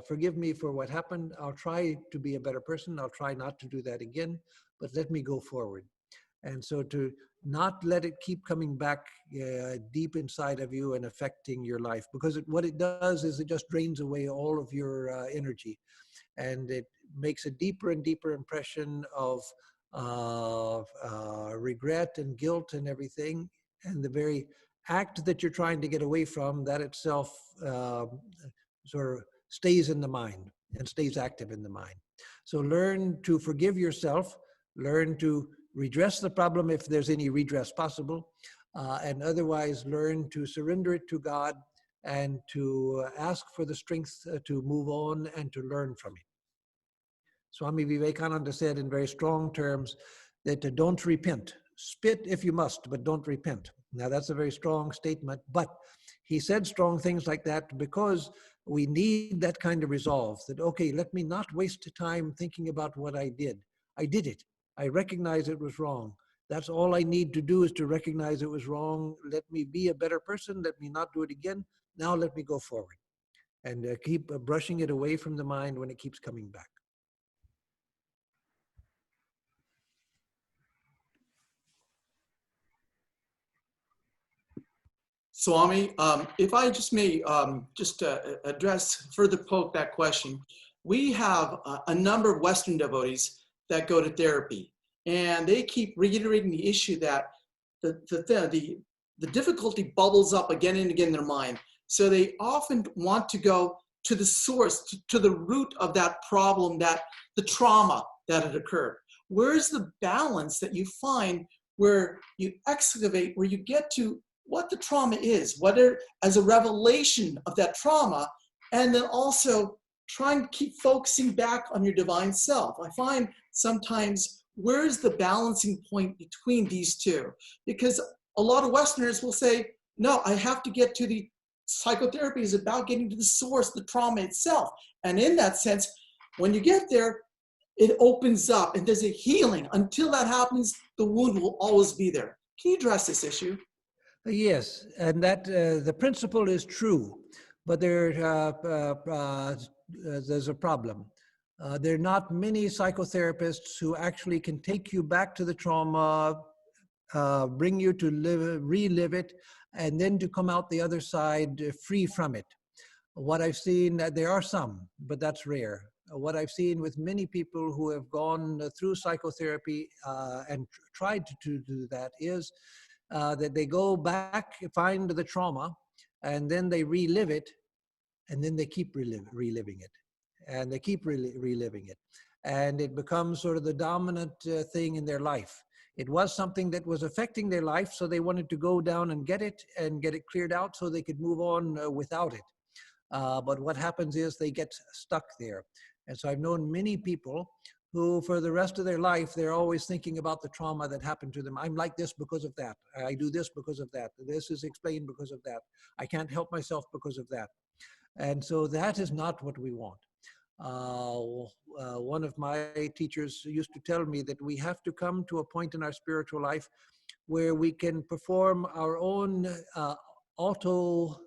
forgive me for what happened. I'll try to be a better person. I'll try not to do that again, but let me go forward. And so to not let it keep coming back deep inside of you and affecting your life, because what it does is it just drains away all of your energy, and it makes a deeper and deeper impression of regret and guilt and everything. And the very act that you're trying to get away from, that itself sort of stays in the mind and stays active in the mind. So learn to forgive yourself, learn to redress the problem if there's any redress possible, and otherwise learn to surrender it to God and to ask for the strength to move on and to learn from it. Swami Vivekananda said in very strong terms that don't repent. Spit if you must, but don't repent. Now that's a very strong statement, but he said strong things like that because we need that kind of resolve that, okay, let me not waste time thinking about what I did. I did it. I recognize it was wrong. That's all I need to do, is to recognize it was wrong. Let me be a better person. Let me not do it again. Now let me go forward and keep brushing it away from the mind when it keeps coming back. Swami, if I just may address, further poke that question. We have a number of Western devotees that go to therapy, and they keep reiterating the issue that the difficulty bubbles up again and again in their mind. So they often want to go to the source, to the root of that problem, that the trauma that had occurred. Where's the balance that you find where you excavate, where you get to what the trauma is, whether as a revelation of that trauma, and then also trying to keep focusing back on your divine self? I find sometimes, where's the balancing point between these two? Because a lot of Westerners will say, no, I have to get to the psychotherapy is about getting to the source, the trauma itself. And in that sense, when you get there, it opens up and there's a healing. Until that happens, the wound will always be there. Can you address this issue? Yes, and that the principle is true, but there's a problem. There are not many psychotherapists who actually can take you back to the trauma, bring you to relive it, and then to come out the other side free from it. What I've seen, there are some, but that's rare. What I've seen with many people who have gone through psychotherapy and tried to do that is that they go back, find the trauma, and then they relive it, and then they keep reliving it, and they keep reliving it. And it becomes sort of the dominant thing in their life. It was something that was affecting their life, so they wanted to go down and get it cleared out so they could move on without it. But what happens is they get stuck there. And so I've known many people who for the rest of their life, they're always thinking about the trauma that happened to them. I'm like this because of that. I do this because of that. This is explained because of that. I can't help myself because of that. And so that is not what we want. One of my teachers used to tell me that we have to come to a point in our spiritual life where we can perform our own auto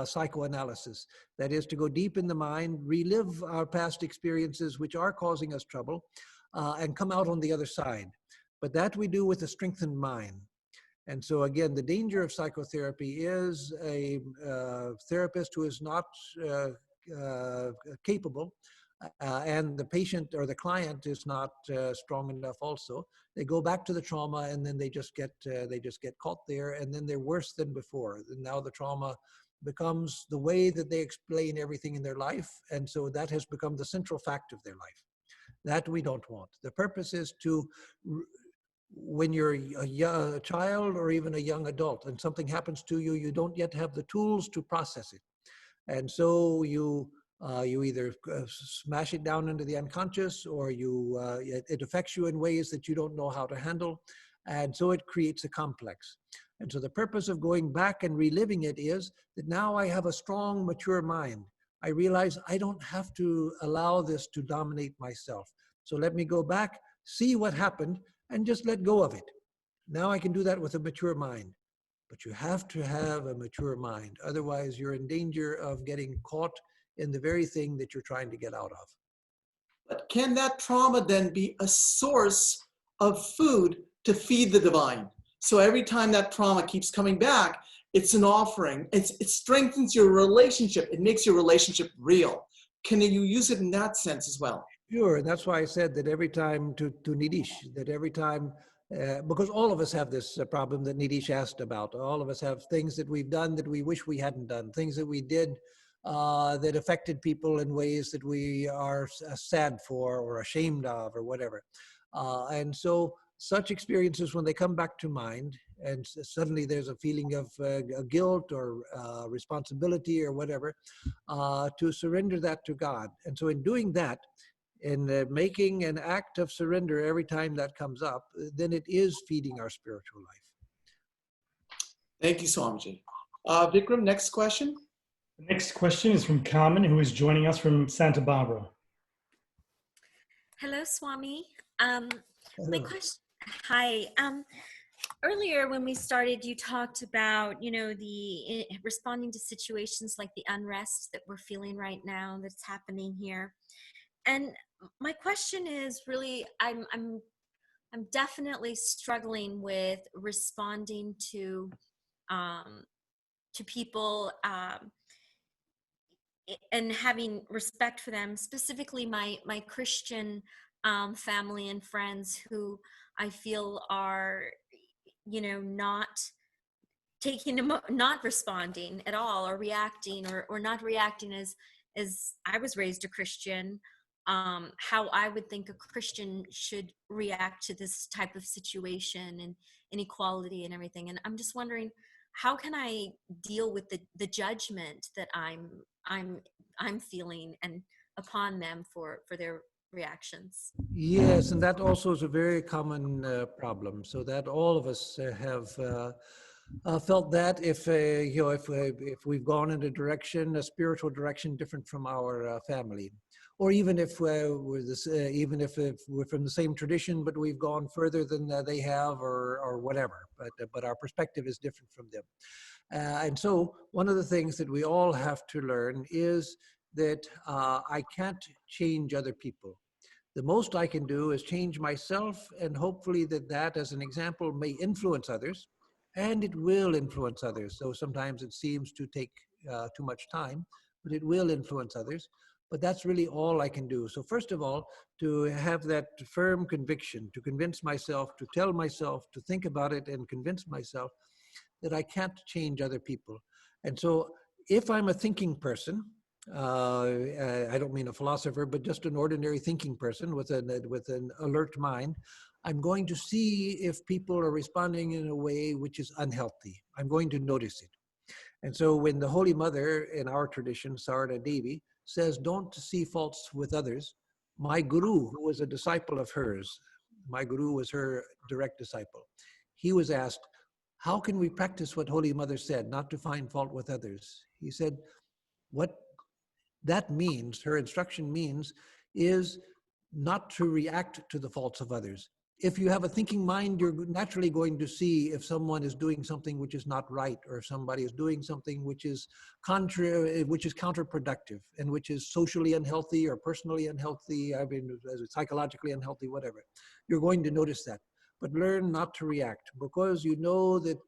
psychoanalysis. That is to go deep in the mind, relive our past experiences which are causing us trouble, and come out on the other side. But that we do with a strengthened mind. And so again, the danger of psychotherapy is a therapist who is not capable, and the patient or the client is not strong enough also. They go back to the trauma, and then they just get caught there, and then they're worse than before. And now the trauma becomes the way that they explain everything in their life, and so that has become the central fact of their life. That we don't want. The purpose is to, when you're a child or even a young adult and something happens to you, you don't yet have the tools to process it. And so you either smash it down into the unconscious, or it affects you in ways that you don't know how to handle. And so it creates a complex. And so the purpose of going back and reliving it is that now I have a strong, mature mind. I realize I don't have to allow this to dominate myself. So let me go back, see what happened, and just let go of it. Now I can do that with a mature mind. But you have to have a mature mind. Otherwise, you're in danger of getting caught in the very thing that you're trying to get out of. But can that trauma then be a source of food to feed the divine? So every time that trauma keeps coming back, it's an offering. It strengthens your relationship. It makes your relationship real. Can you use it in that sense as well? Sure, and that's why I said that every time to Nidish, that every time, because all of us have this problem that Nidish asked about. All of us have things that we've done that we wish we hadn't done, things that we did that affected people in ways that we are sad for or ashamed of or whatever. And so such experiences, when they come back to mind, and suddenly there's a feeling of guilt or responsibility or whatever, to surrender that to God. And so in doing that, in making an act of surrender every time that comes up, then it is feeding our spiritual life. Thank you, Swamiji. Vikram, next question. The next question is from Carmen, who is joining us from Santa Barbara. Hello, Swami. My question, hi. Earlier when we started, you talked about, the responding to situations like the unrest that we're feeling right now that's happening here. And my question is really, I'm definitely struggling with responding to people and having respect for them, specifically my Christian family and friends who I feel are, not responding at all, or reacting, or not reacting as I was raised a Christian, how I would think a Christian should react to this type of situation and inequality and everything. And I'm just wondering, how can I deal with the judgment that I'm feeling and upon them for their reactions? Yes, and that also is a very common problem. So that all of us have felt that if we've gone in a spiritual direction different from our family, or even if even if we're from the same tradition but we've gone further than they have, or whatever. But our perspective is different from them. And so one of the things that we all have to learn is that I can't change other people. The most I can do is change myself, and hopefully that as an example may influence others, and it will influence others. So sometimes it seems to take too much time, but it will influence others. But that's really all I can do. So first of all, to have that firm conviction, to convince myself, to tell myself, to think about it and convince myself that I can't change other people. And so if I'm a thinking person, I don't mean a philosopher, but just an ordinary thinking person with an alert mind, I'm going to see if people are responding in a way which is unhealthy. I'm going to notice it. And so when the Holy Mother in our tradition, Sarada Devi, says, don't see faults with others, my guru, who was a disciple of hers, my guru was her direct disciple, he was asked, how can we practice what Holy Mother said, not to find fault with others? He said, what that means, her instruction means, is not to react to the faults of others. If you have a thinking mind, you're naturally going to see if someone is doing something which is not right, or if somebody is doing something which is contrary, which is counterproductive, and which is socially unhealthy or personally unhealthy, I mean, psychologically unhealthy, whatever. You're going to notice that. But learn not to react, because you know that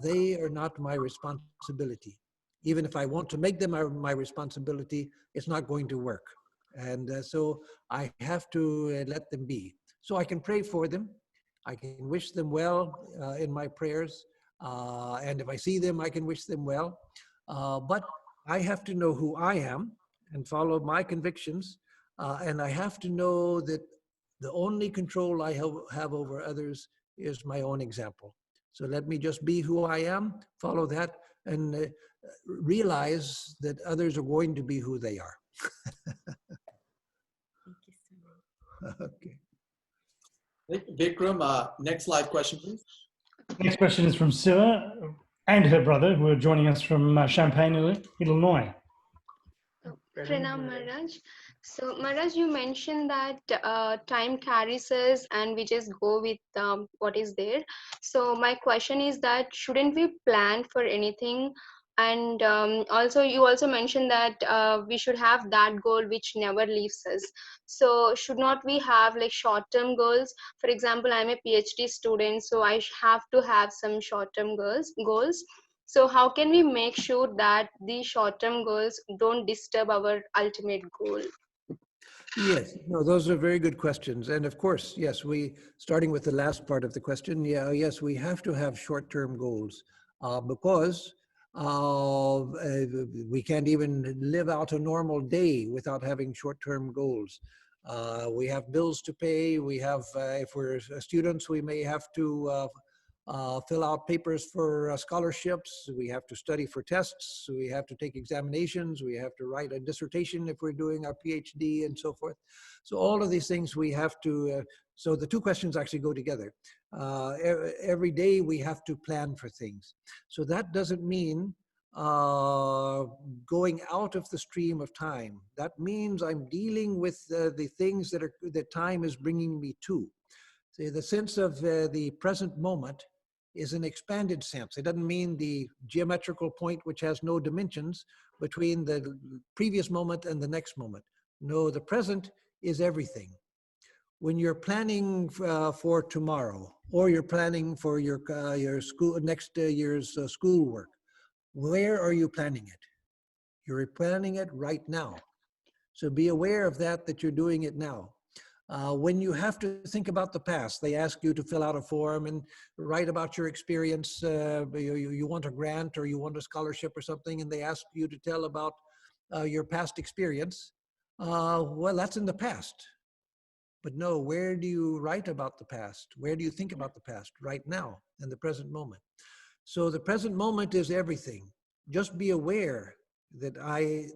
they are not my responsibility. Even if I want to make them my responsibility, it's not going to work. And so I have to let them be. So I can pray for them. I can wish them well in my prayers. And if I see them, I can wish them well. But I have to know who I am and follow my convictions. And I have to know that the only control I have over others is my own example. So let me just be who I am, follow that, and realize that others are going to be who they are. Thank you so much. Okay. Vikram, next live question, please. Next question is from Siva and her brother, who are joining us from Champaign, Illinois. Pranam Maharaj. So Maharaj, you mentioned that time carries us and we just go with what is there. So my question is that shouldn't we plan for anything? And also you also mentioned that we should have that goal which never leaves us. So should not we have like short-term goals? For example, I'm a PhD student, so I have to have some short-term goals. So how can we make sure that these short-term goals don't disturb our ultimate goal? Yes, no, those are very good questions. And of course, yes, starting with the last part of the question, yes, we have to have short-term goals because we can't even live out a normal day without having short-term goals. We have bills to pay. We have, if we're students, we may have to fill out papers for scholarships. We have to study for tests. We have to take examinations. We have to write a dissertation if we're doing our PhD and so forth. So all of these things we have to, so the two questions actually go together. Every day we have to plan for things. So that doesn't mean going out of the stream of time. That means I'm dealing with the things that time is bringing me to. See, the sense of the present moment is an expanded sense. It doesn't mean the geometrical point which has no dimensions between the previous moment and the next moment. No, the present is everything. When you're planning for tomorrow, or you're planning for your school next year's schoolwork, where are you planning it? You're planning it right now. So be aware of that you're doing it now. When you have to think about the past, they ask you to fill out a form and write about your experience. You want a grant or you want a scholarship or something, and they ask you to tell about your past experience. Well, that's in the past. But no, where do you write about the past? Where do you think about the past? Right now, in the present moment. So the present moment is everything. Just be aware that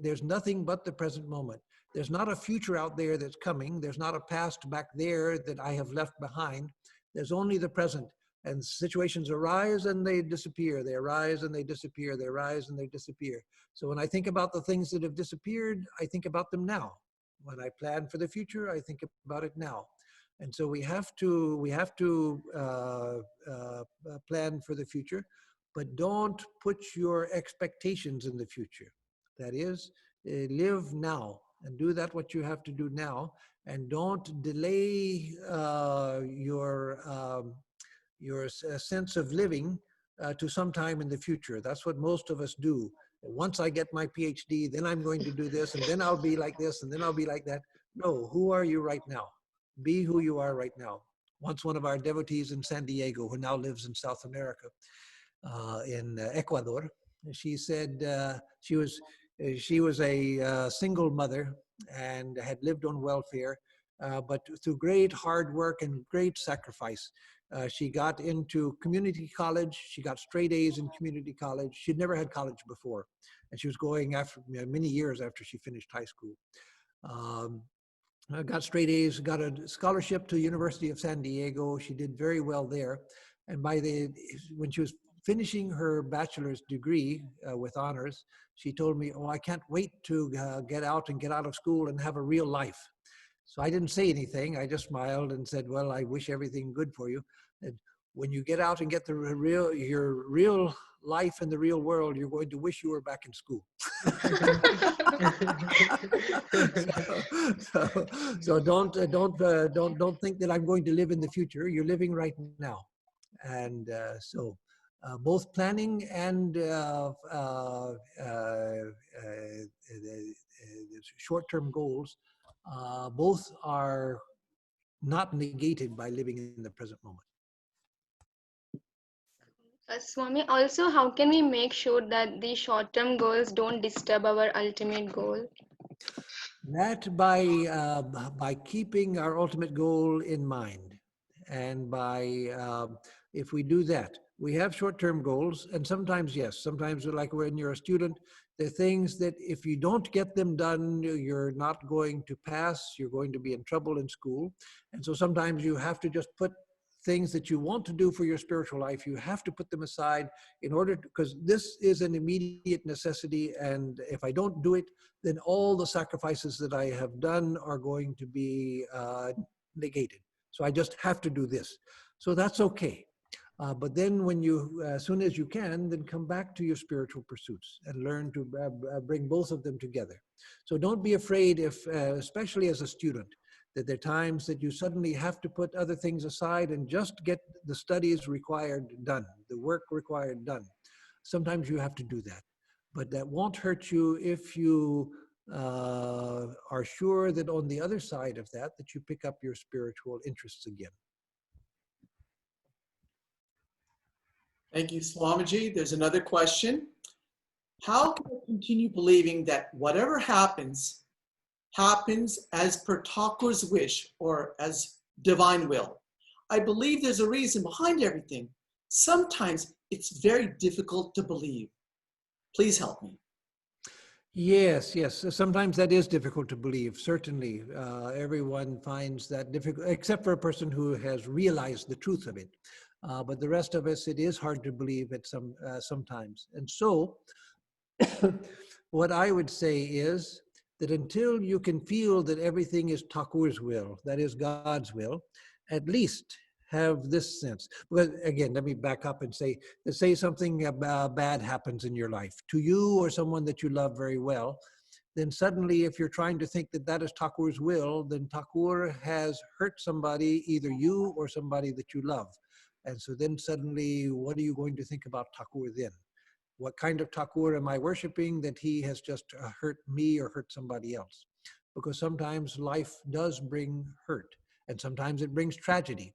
there's nothing but the present moment. There's not a future out there that's coming. There's not a past back there that I have left behind. There's only the present. And situations arise and they disappear. They arise and they disappear. They arise and they disappear. So when I think about the things that have disappeared, I think about them now. When I plan for the future, I think about it now. And so we have to plan for the future, but don't put your expectations in the future. That is, live now. And do that what you have to do now, and don't delay your sense of living to some time in the future. That's what most of us do. Once I get my PhD, then I'm going to do this, and then I'll be like this, and then I'll be like that. No, who are you right now? Be who you are right now. Once one of our devotees in San Diego, who now lives in South America, in Ecuador, she said she was a single mother and had lived on welfare. but through great hard work and great sacrifice, she got into community college. She got straight A's in community college. She'd never had college before, and she was going after many years after she finished high school. Got straight A's, got a scholarship to University of San Diego. She did very well there. And when she was finishing her bachelor's degree with honors, she told me, "Oh, I can't wait to get out of school and have a real life." So I didn't say anything. I just smiled and said, "Well, I wish everything good for you. And when you get out and get your real life in the real world, you're going to wish you were back in school." So don't think that I'm going to live in the future. You're living right now, and both planning and short-term goals, both are not negated by living in the present moment. Swami, also, how can we make sure that the short-term goals don't disturb our ultimate goal? That by keeping our ultimate goal in mind, and if we do that, we have short-term goals, and sometimes, yes, sometimes like when you're a student, there are things that if you don't get them done, you're not going to pass, you're going to be in trouble in school. And so sometimes you have to just put things that you want to do for your spiritual life, you have to put them aside in order to, because this is an immediate necessity, and if I don't do it, then all the sacrifices that I have done are going to be negated. So I just have to do this. So that's okay. But then when as soon as you can, then come back to your spiritual pursuits and learn to bring both of them together. So don't be afraid if, especially as a student, that there are times that you suddenly have to put other things aside and just get the studies required done, the work required done. Sometimes you have to do that. But that won't hurt you if you are sure that on the other side of that you pick up your spiritual interests again. Thank you, Swamiji. There's another question. How can I continue believing that whatever happens as per Thakur's wish or as divine will? I believe there's a reason behind everything. Sometimes it's very difficult to believe. Please help me. Yes. Sometimes that is difficult to believe. Certainly, everyone finds that difficult, except for a person who has realized the truth of it. But the rest of us, it is hard to believe it sometimes. And so, what I would say is that until you can feel that everything is Thakur's will, that is God's will, at least have this sense. Because again, let me back up and say something bad happens in your life to you or someone that you love very well, then suddenly if you're trying to think that that is Thakur's will, then Thakur has hurt somebody, either you or somebody that you love. And so then suddenly, what are you going to think about Thakur then? What kind of Thakur am I worshiping that he has just hurt me or hurt somebody else? Because sometimes life does bring hurt, and sometimes it brings tragedy.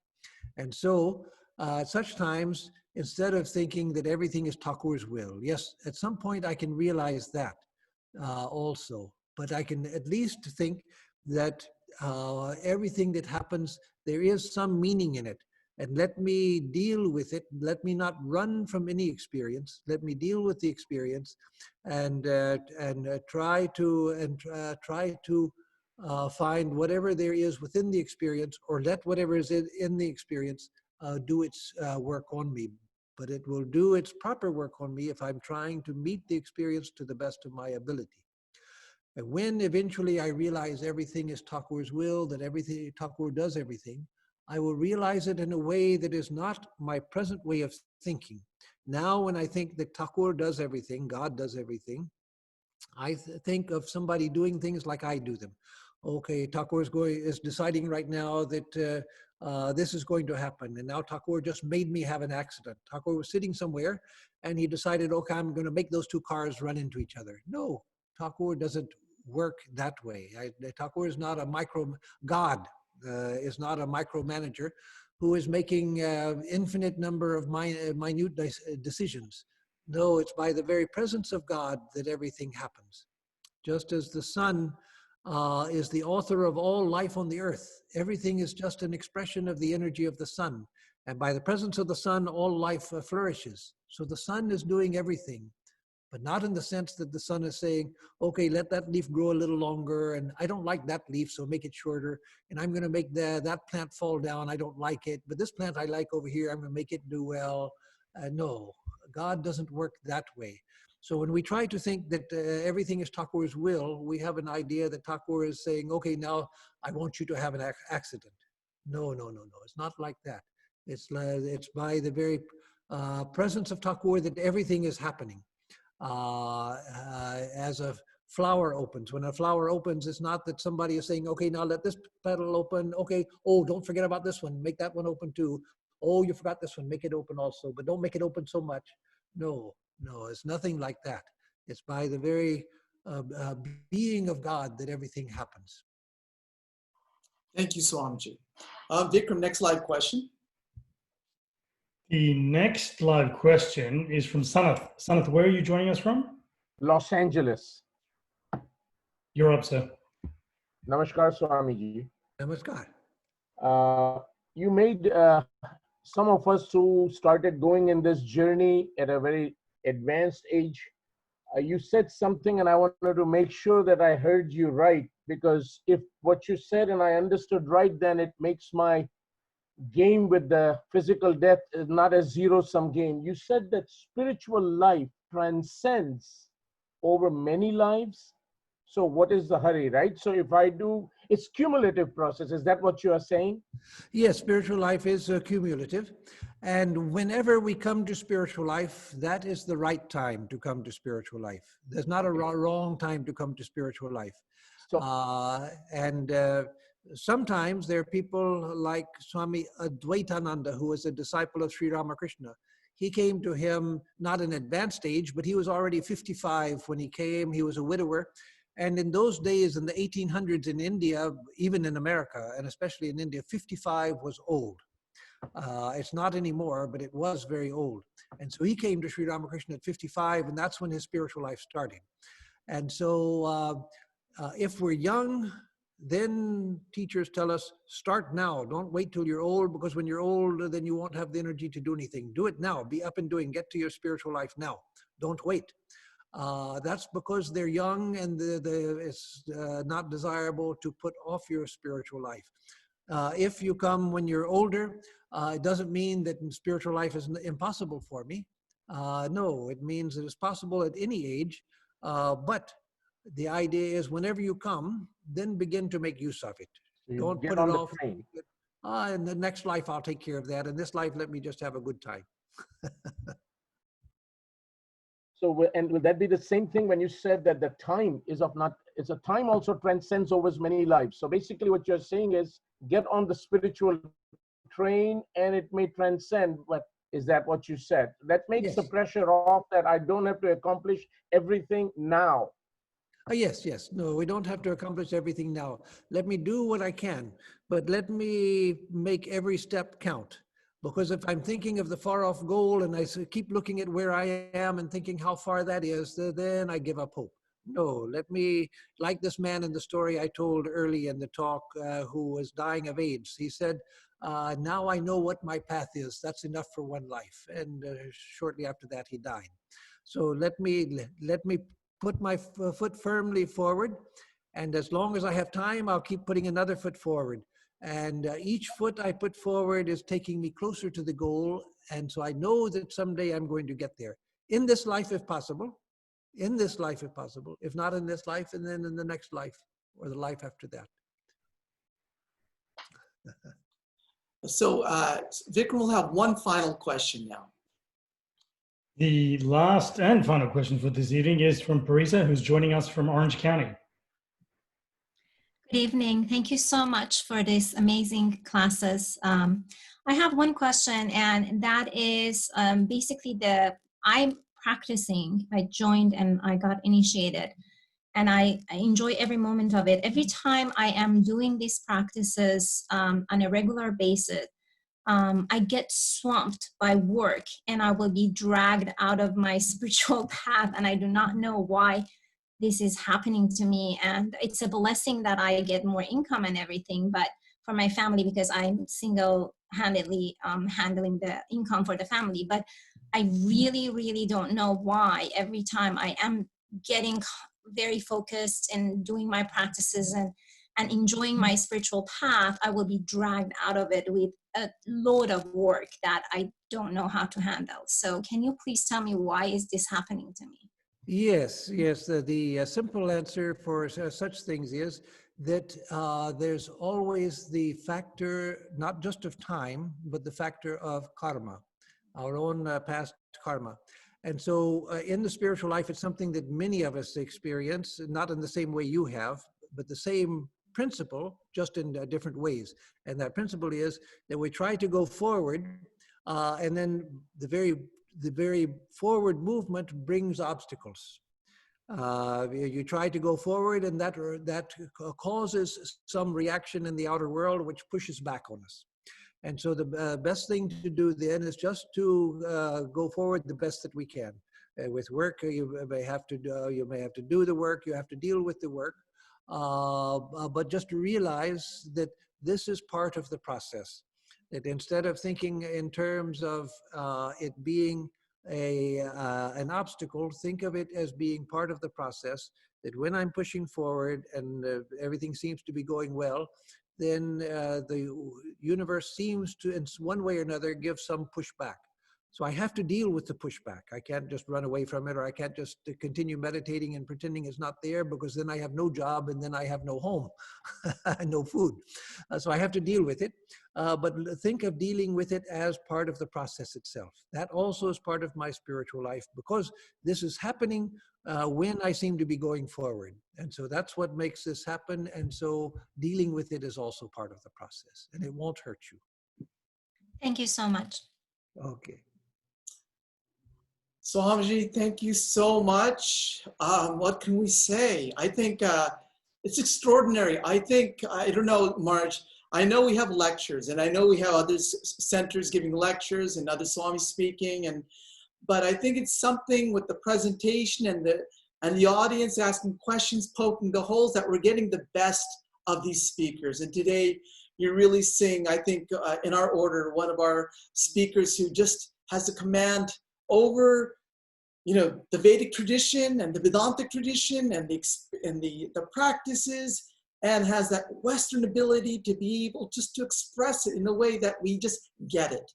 And so at such times, instead of thinking that everything is Thakur's will, yes, at some point I can realize that also, but I can at least think that everything that happens, there is some meaning in it. And let me deal with it. Let me not run from any experience. Let me deal with the experience, and try to find whatever there is within the experience, or let whatever is in the experience do its work on me. But it will do its proper work on me if I'm trying to meet the experience to the best of my ability. And when eventually I realize everything is Thakur's will, that everything Thakur does everything, I will realize it in a way that is not my present way of thinking. Now, when I think that Thakur does everything, God does everything, I think of somebody doing things like I do them. Okay, Thakur is deciding right now that this is going to happen, and now Thakur just made me have an accident. Thakur was sitting somewhere, and he decided, okay, I'm going to make those two cars run into each other. No, Thakur doesn't work that way. Thakur is not a God. Is not a micromanager who is making infinite number of minute decisions. No, it's by the very presence of God that everything happens. Just as the sun is the author of all life on the earth. Everything is just an expression of the energy of the sun. And by the presence of the sun, all life flourishes. So the sun is doing everything, but not in the sense that the sun is saying, okay, let that leaf grow a little longer, and I don't like that leaf, so make it shorter, and I'm gonna make that plant fall down, I don't like it, but this plant I like over here, I'm gonna make it do well. No, God doesn't work that way. So when we try to think that everything is Thakur's will, we have an idea that Thakur is saying, okay, now I want you to have an accident. No, no, no, no, it's not like that. It's by the very presence of Thakur that everything is happening. As a flower opens. When a flower opens, it's not that somebody is saying, okay, now let this petal open. Okay, oh, don't forget about this one. Make that one open too. Oh, you forgot this one. Make it open also, but don't make it open so much. No, no, it's nothing like that. It's by the very being of God that everything happens. Thank you, Swamiji. Vikram, next live question. The next live question is from Sanath. Sanath, where are you joining us from? Los Angeles. You're up, sir. Namaskar, Swamiji. Namaskar. You made some of us who started going in this journey at a very advanced age. You said something, and I wanted to make sure that I heard you right, because if what you said and I understood right, then it makes my game with the physical death is not a zero-sum game. You said that spiritual life transcends over many lives. So what is the hurry, right? So if I do, it's cumulative process. Is that what you are saying? Yes, spiritual life is cumulative. And whenever we come to spiritual life, that is the right time to come to spiritual life. There's not a wrong time to come to spiritual life. So, sometimes there are people like Swami Atmarupananda, who was a disciple of Sri Ramakrishna. He came to him not in advanced age, but he was already 55 when he came. He was a widower. And in those days, in the 1800s in India, even in America, and especially in India, 55 was old. It's not anymore, but it was very old. And so he came to Sri Ramakrishna at 55, and that's when his spiritual life started. And so if we're young, then teachers tell us, start now. Don't wait till you're old, because when you're old, then you won't have the energy to do anything. Do it now. Be up and doing. Get to your spiritual life now. Don't wait. That's because they're young, and it's not desirable to put off your spiritual life. If you come when you're older, it doesn't mean that spiritual life is impossible for me. No, it means it is possible at any age, but the idea is whenever you come, then begin to make use of it. Don't put it off. In the next life, I'll take care of that. In this life, let me just have a good time. So, and will that be the same thing when you said that the time is of not, it's a time also transcends over many lives. So basically what you're saying is get on the spiritual train and it may transcend. But is that what you said? That makes the pressure off, that I don't have to accomplish everything now. Yes, yes. No, we don't have to accomplish everything now. Let me do what I can, but let me make every step count. Because if I'm thinking of the far off goal and I keep looking at where I am and thinking how far that is, then I give up hope. No, let me, like this man in the story I told early in the talk who was dying of AIDS. He said, now I know what my path is. That's enough for one life. And shortly after that, he died. So let me put my foot firmly forward. And as long as I have time, I'll keep putting another foot forward. And each foot I put forward is taking me closer to the goal. And so I know that someday I'm going to get there. In this life, if possible. In this life, if possible. If not in this life, and then in the next life, or the life after that. So Vikram will have one final question now. The last and final question for this evening is from Parisa, who's joining us from Orange County. Good evening. Thank you so much for these amazing classes. I have one question, and that is basically I'm practicing. I joined and I got initiated, and I enjoy every moment of it. Every time I am doing these practices on a regular basis, I get swamped by work, and I will be dragged out of my spiritual path, and I do not know why this is happening to me. And it's a blessing that I get more income and everything, but for my family, because I'm single-handedly handling the income for the family. But I really, really don't know why every time I am getting very focused and doing my practices and enjoying my spiritual path, I will be dragged out of it with a load of work that I don't know how to handle. So can you please tell me, why is this happening to me? Yes. The simple answer for such things is that there's always the factor, not just of time, but the factor of karma, our own past karma. And so in the spiritual life, it's something that many of us experience, not in the same way you have, but the same principle, just in different ways. And that principle is that we try to go forward, and then the very forward movement brings obstacles. You try to go forward, and that causes some reaction in the outer world, which pushes back on us. And so the best thing to do then is just to go forward the best that we can. With work, you may have to do the work, you have to deal with the work, but just to realize that this is part of the process. That instead of thinking in terms of it being an obstacle, think of it as being part of the process. That when I'm pushing forward and everything seems to be going well, then the universe seems to, in one way or another, give some pushback. So I have to deal with the pushback. I can't just run away from it, or I can't just continue meditating and pretending it's not there, because then I have no job and then I have no home, no food. So I have to deal with it. But think of dealing with it as part of the process itself. That also is part of my spiritual life, because this is happening when I seem to be going forward. And so that's what makes this happen. And so dealing with it is also part of the process, and it won't hurt you. Thank you so much. Okay. Swamiji, thank you so much. What can we say? I think it's extraordinary. I don't know, Marge, I know we have lectures, and I know we have other centers giving lectures and other Swamis speaking, but I think it's something with the presentation and the audience asking questions, poking the holes, that we're getting the best of these speakers. And today you're really seeing, I think, in our order, one of our speakers who just has a command over, the Vedic tradition and the Vedantic tradition and the practices, and has that Western ability to be able just to express it in a way that we just get it.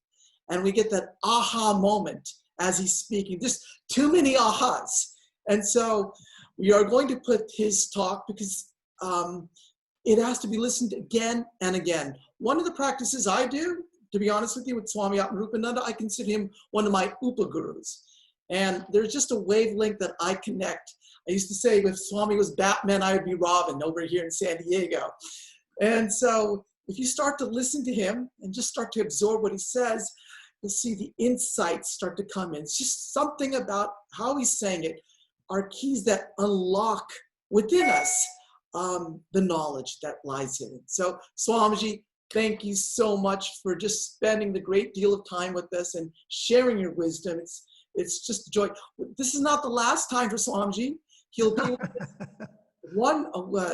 And we get that aha moment as he's speaking. Just too many ahas. And so we are going to put his talk, because it has to be listened to again and again. One of the practices I do, to be honest with you, with Swami Atmarupananda, I consider him one of my upagurus. And there's just a wavelength that I connect. I used to say, if Swami was Batman, I would be Robin over here in San Diego. And so if you start to listen to him and just start to absorb what he says, you'll see the insights start to come in. It's just something about how he's saying it are keys that unlock within us the knowledge that lies in it. So Swamiji, thank you so much for just spending the great deal of time with us and sharing your wisdom. It's just a joy. This is not the last time for Swamiji. He'll be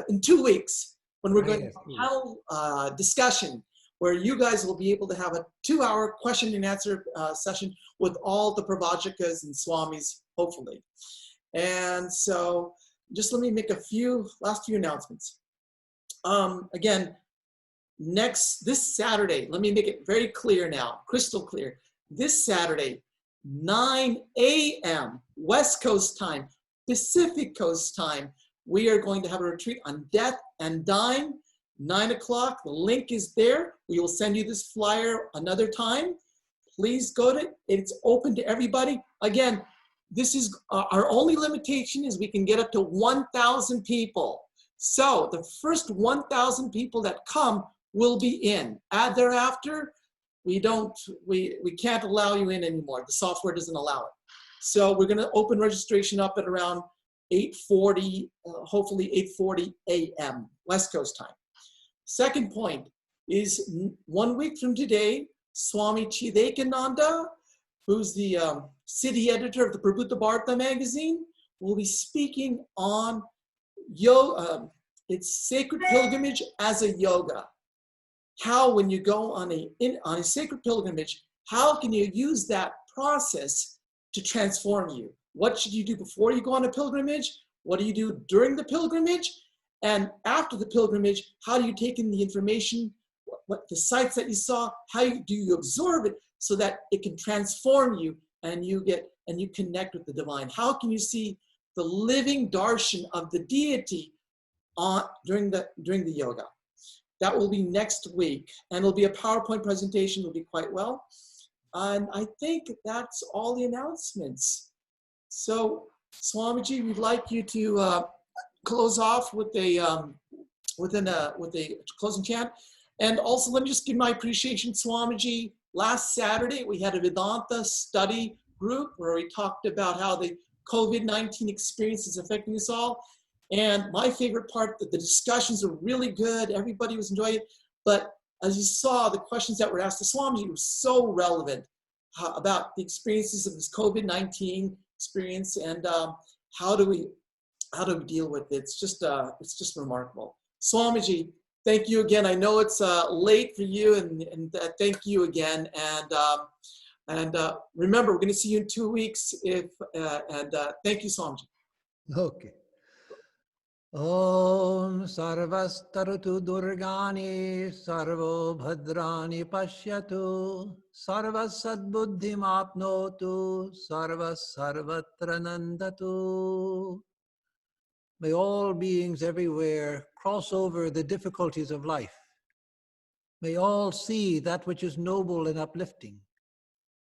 in 2 weeks, when we're going to have a panel discussion, where you guys will be able to have a 2-hour question and answer session with all the Pravajakas and Swamis, hopefully. And so just let me make last few announcements. Again, this Saturday, let me make it very clear now, crystal clear. This Saturday, 9 a.m. West Coast time, Pacific Coast time, we are going to have a retreat on death and dying, 9 o'clock. The link is there. We will send you this flyer another time. Please go to it. It's open to everybody. Again, this is our only limitation is we can get up to 1,000 people. So the first 1,000 people that come will be in. Thereafter, we can't allow you in anymore. The software doesn't allow it. So we're going to open registration up at around 8:40, hopefully 8:40 a.m. West Coast time. Second point is 1 week from today, Swami Vivekananda, who's the city editor of the Prabhupada Bharata magazine, will be speaking on yoga. It's sacred pilgrimage as a yoga. How, when you go on a sacred pilgrimage, how can you use that process to transform you? What should you do before you go on a pilgrimage? What do you do during the pilgrimage? And after the pilgrimage, how do you take in the information, what the sights that you saw, how do you absorb it so that it can transform you and you connect with the divine? How can you see the living darshan of the deity during the yoga? That will be next week, and it'll be a PowerPoint presentation. It'll be quite well. And I think that's all the announcements. So, Swamiji, we'd like you to close off with a closing chant. And also, let me just give my appreciation, Swamiji. Last Saturday, we had a Vedanta study group where we talked about how the COVID-19 experience is affecting us all. And my favorite part, the discussions were really good. Everybody was enjoying it. But as you saw, the questions that were asked to Swamiji were so relevant about the experiences of this COVID-19 experience and how do we deal with it. It's just remarkable. Swamiji, thank you again. I know it's late for you, and thank you again. And remember, we're going to see you in 2 weeks. Thank you, Swamiji. Okay. Om sarvastaratu durgani sarvo bhadrani pashyatu sarvas sadbuddhim apnotu sarvas sarvatra nandatu. May all beings everywhere cross over the difficulties of life. May all see that which is noble and uplifting.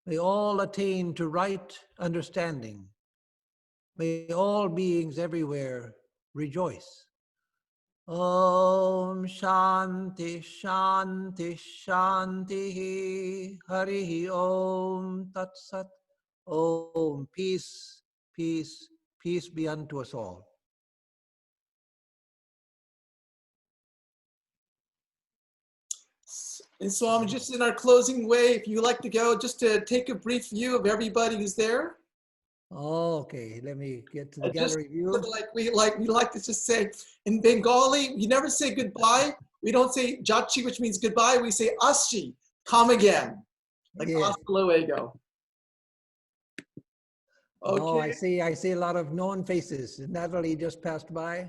May all attain to right understanding. May all beings everywhere rejoice. Om Shanti Shanti Shanti Harihi Om Tat Sat. Om peace, peace, peace be unto us all. And Swami, just in our closing way, if you like to go, just to take a brief view of everybody who's there. Okay, let me get to the gallery view. We like to just say in Bengali, you never say goodbye. We don't say jachi, which means goodbye. We say aschi, come again, like hasta luego. Okay. Oh, I see a lot of known faces. Natalie just passed by.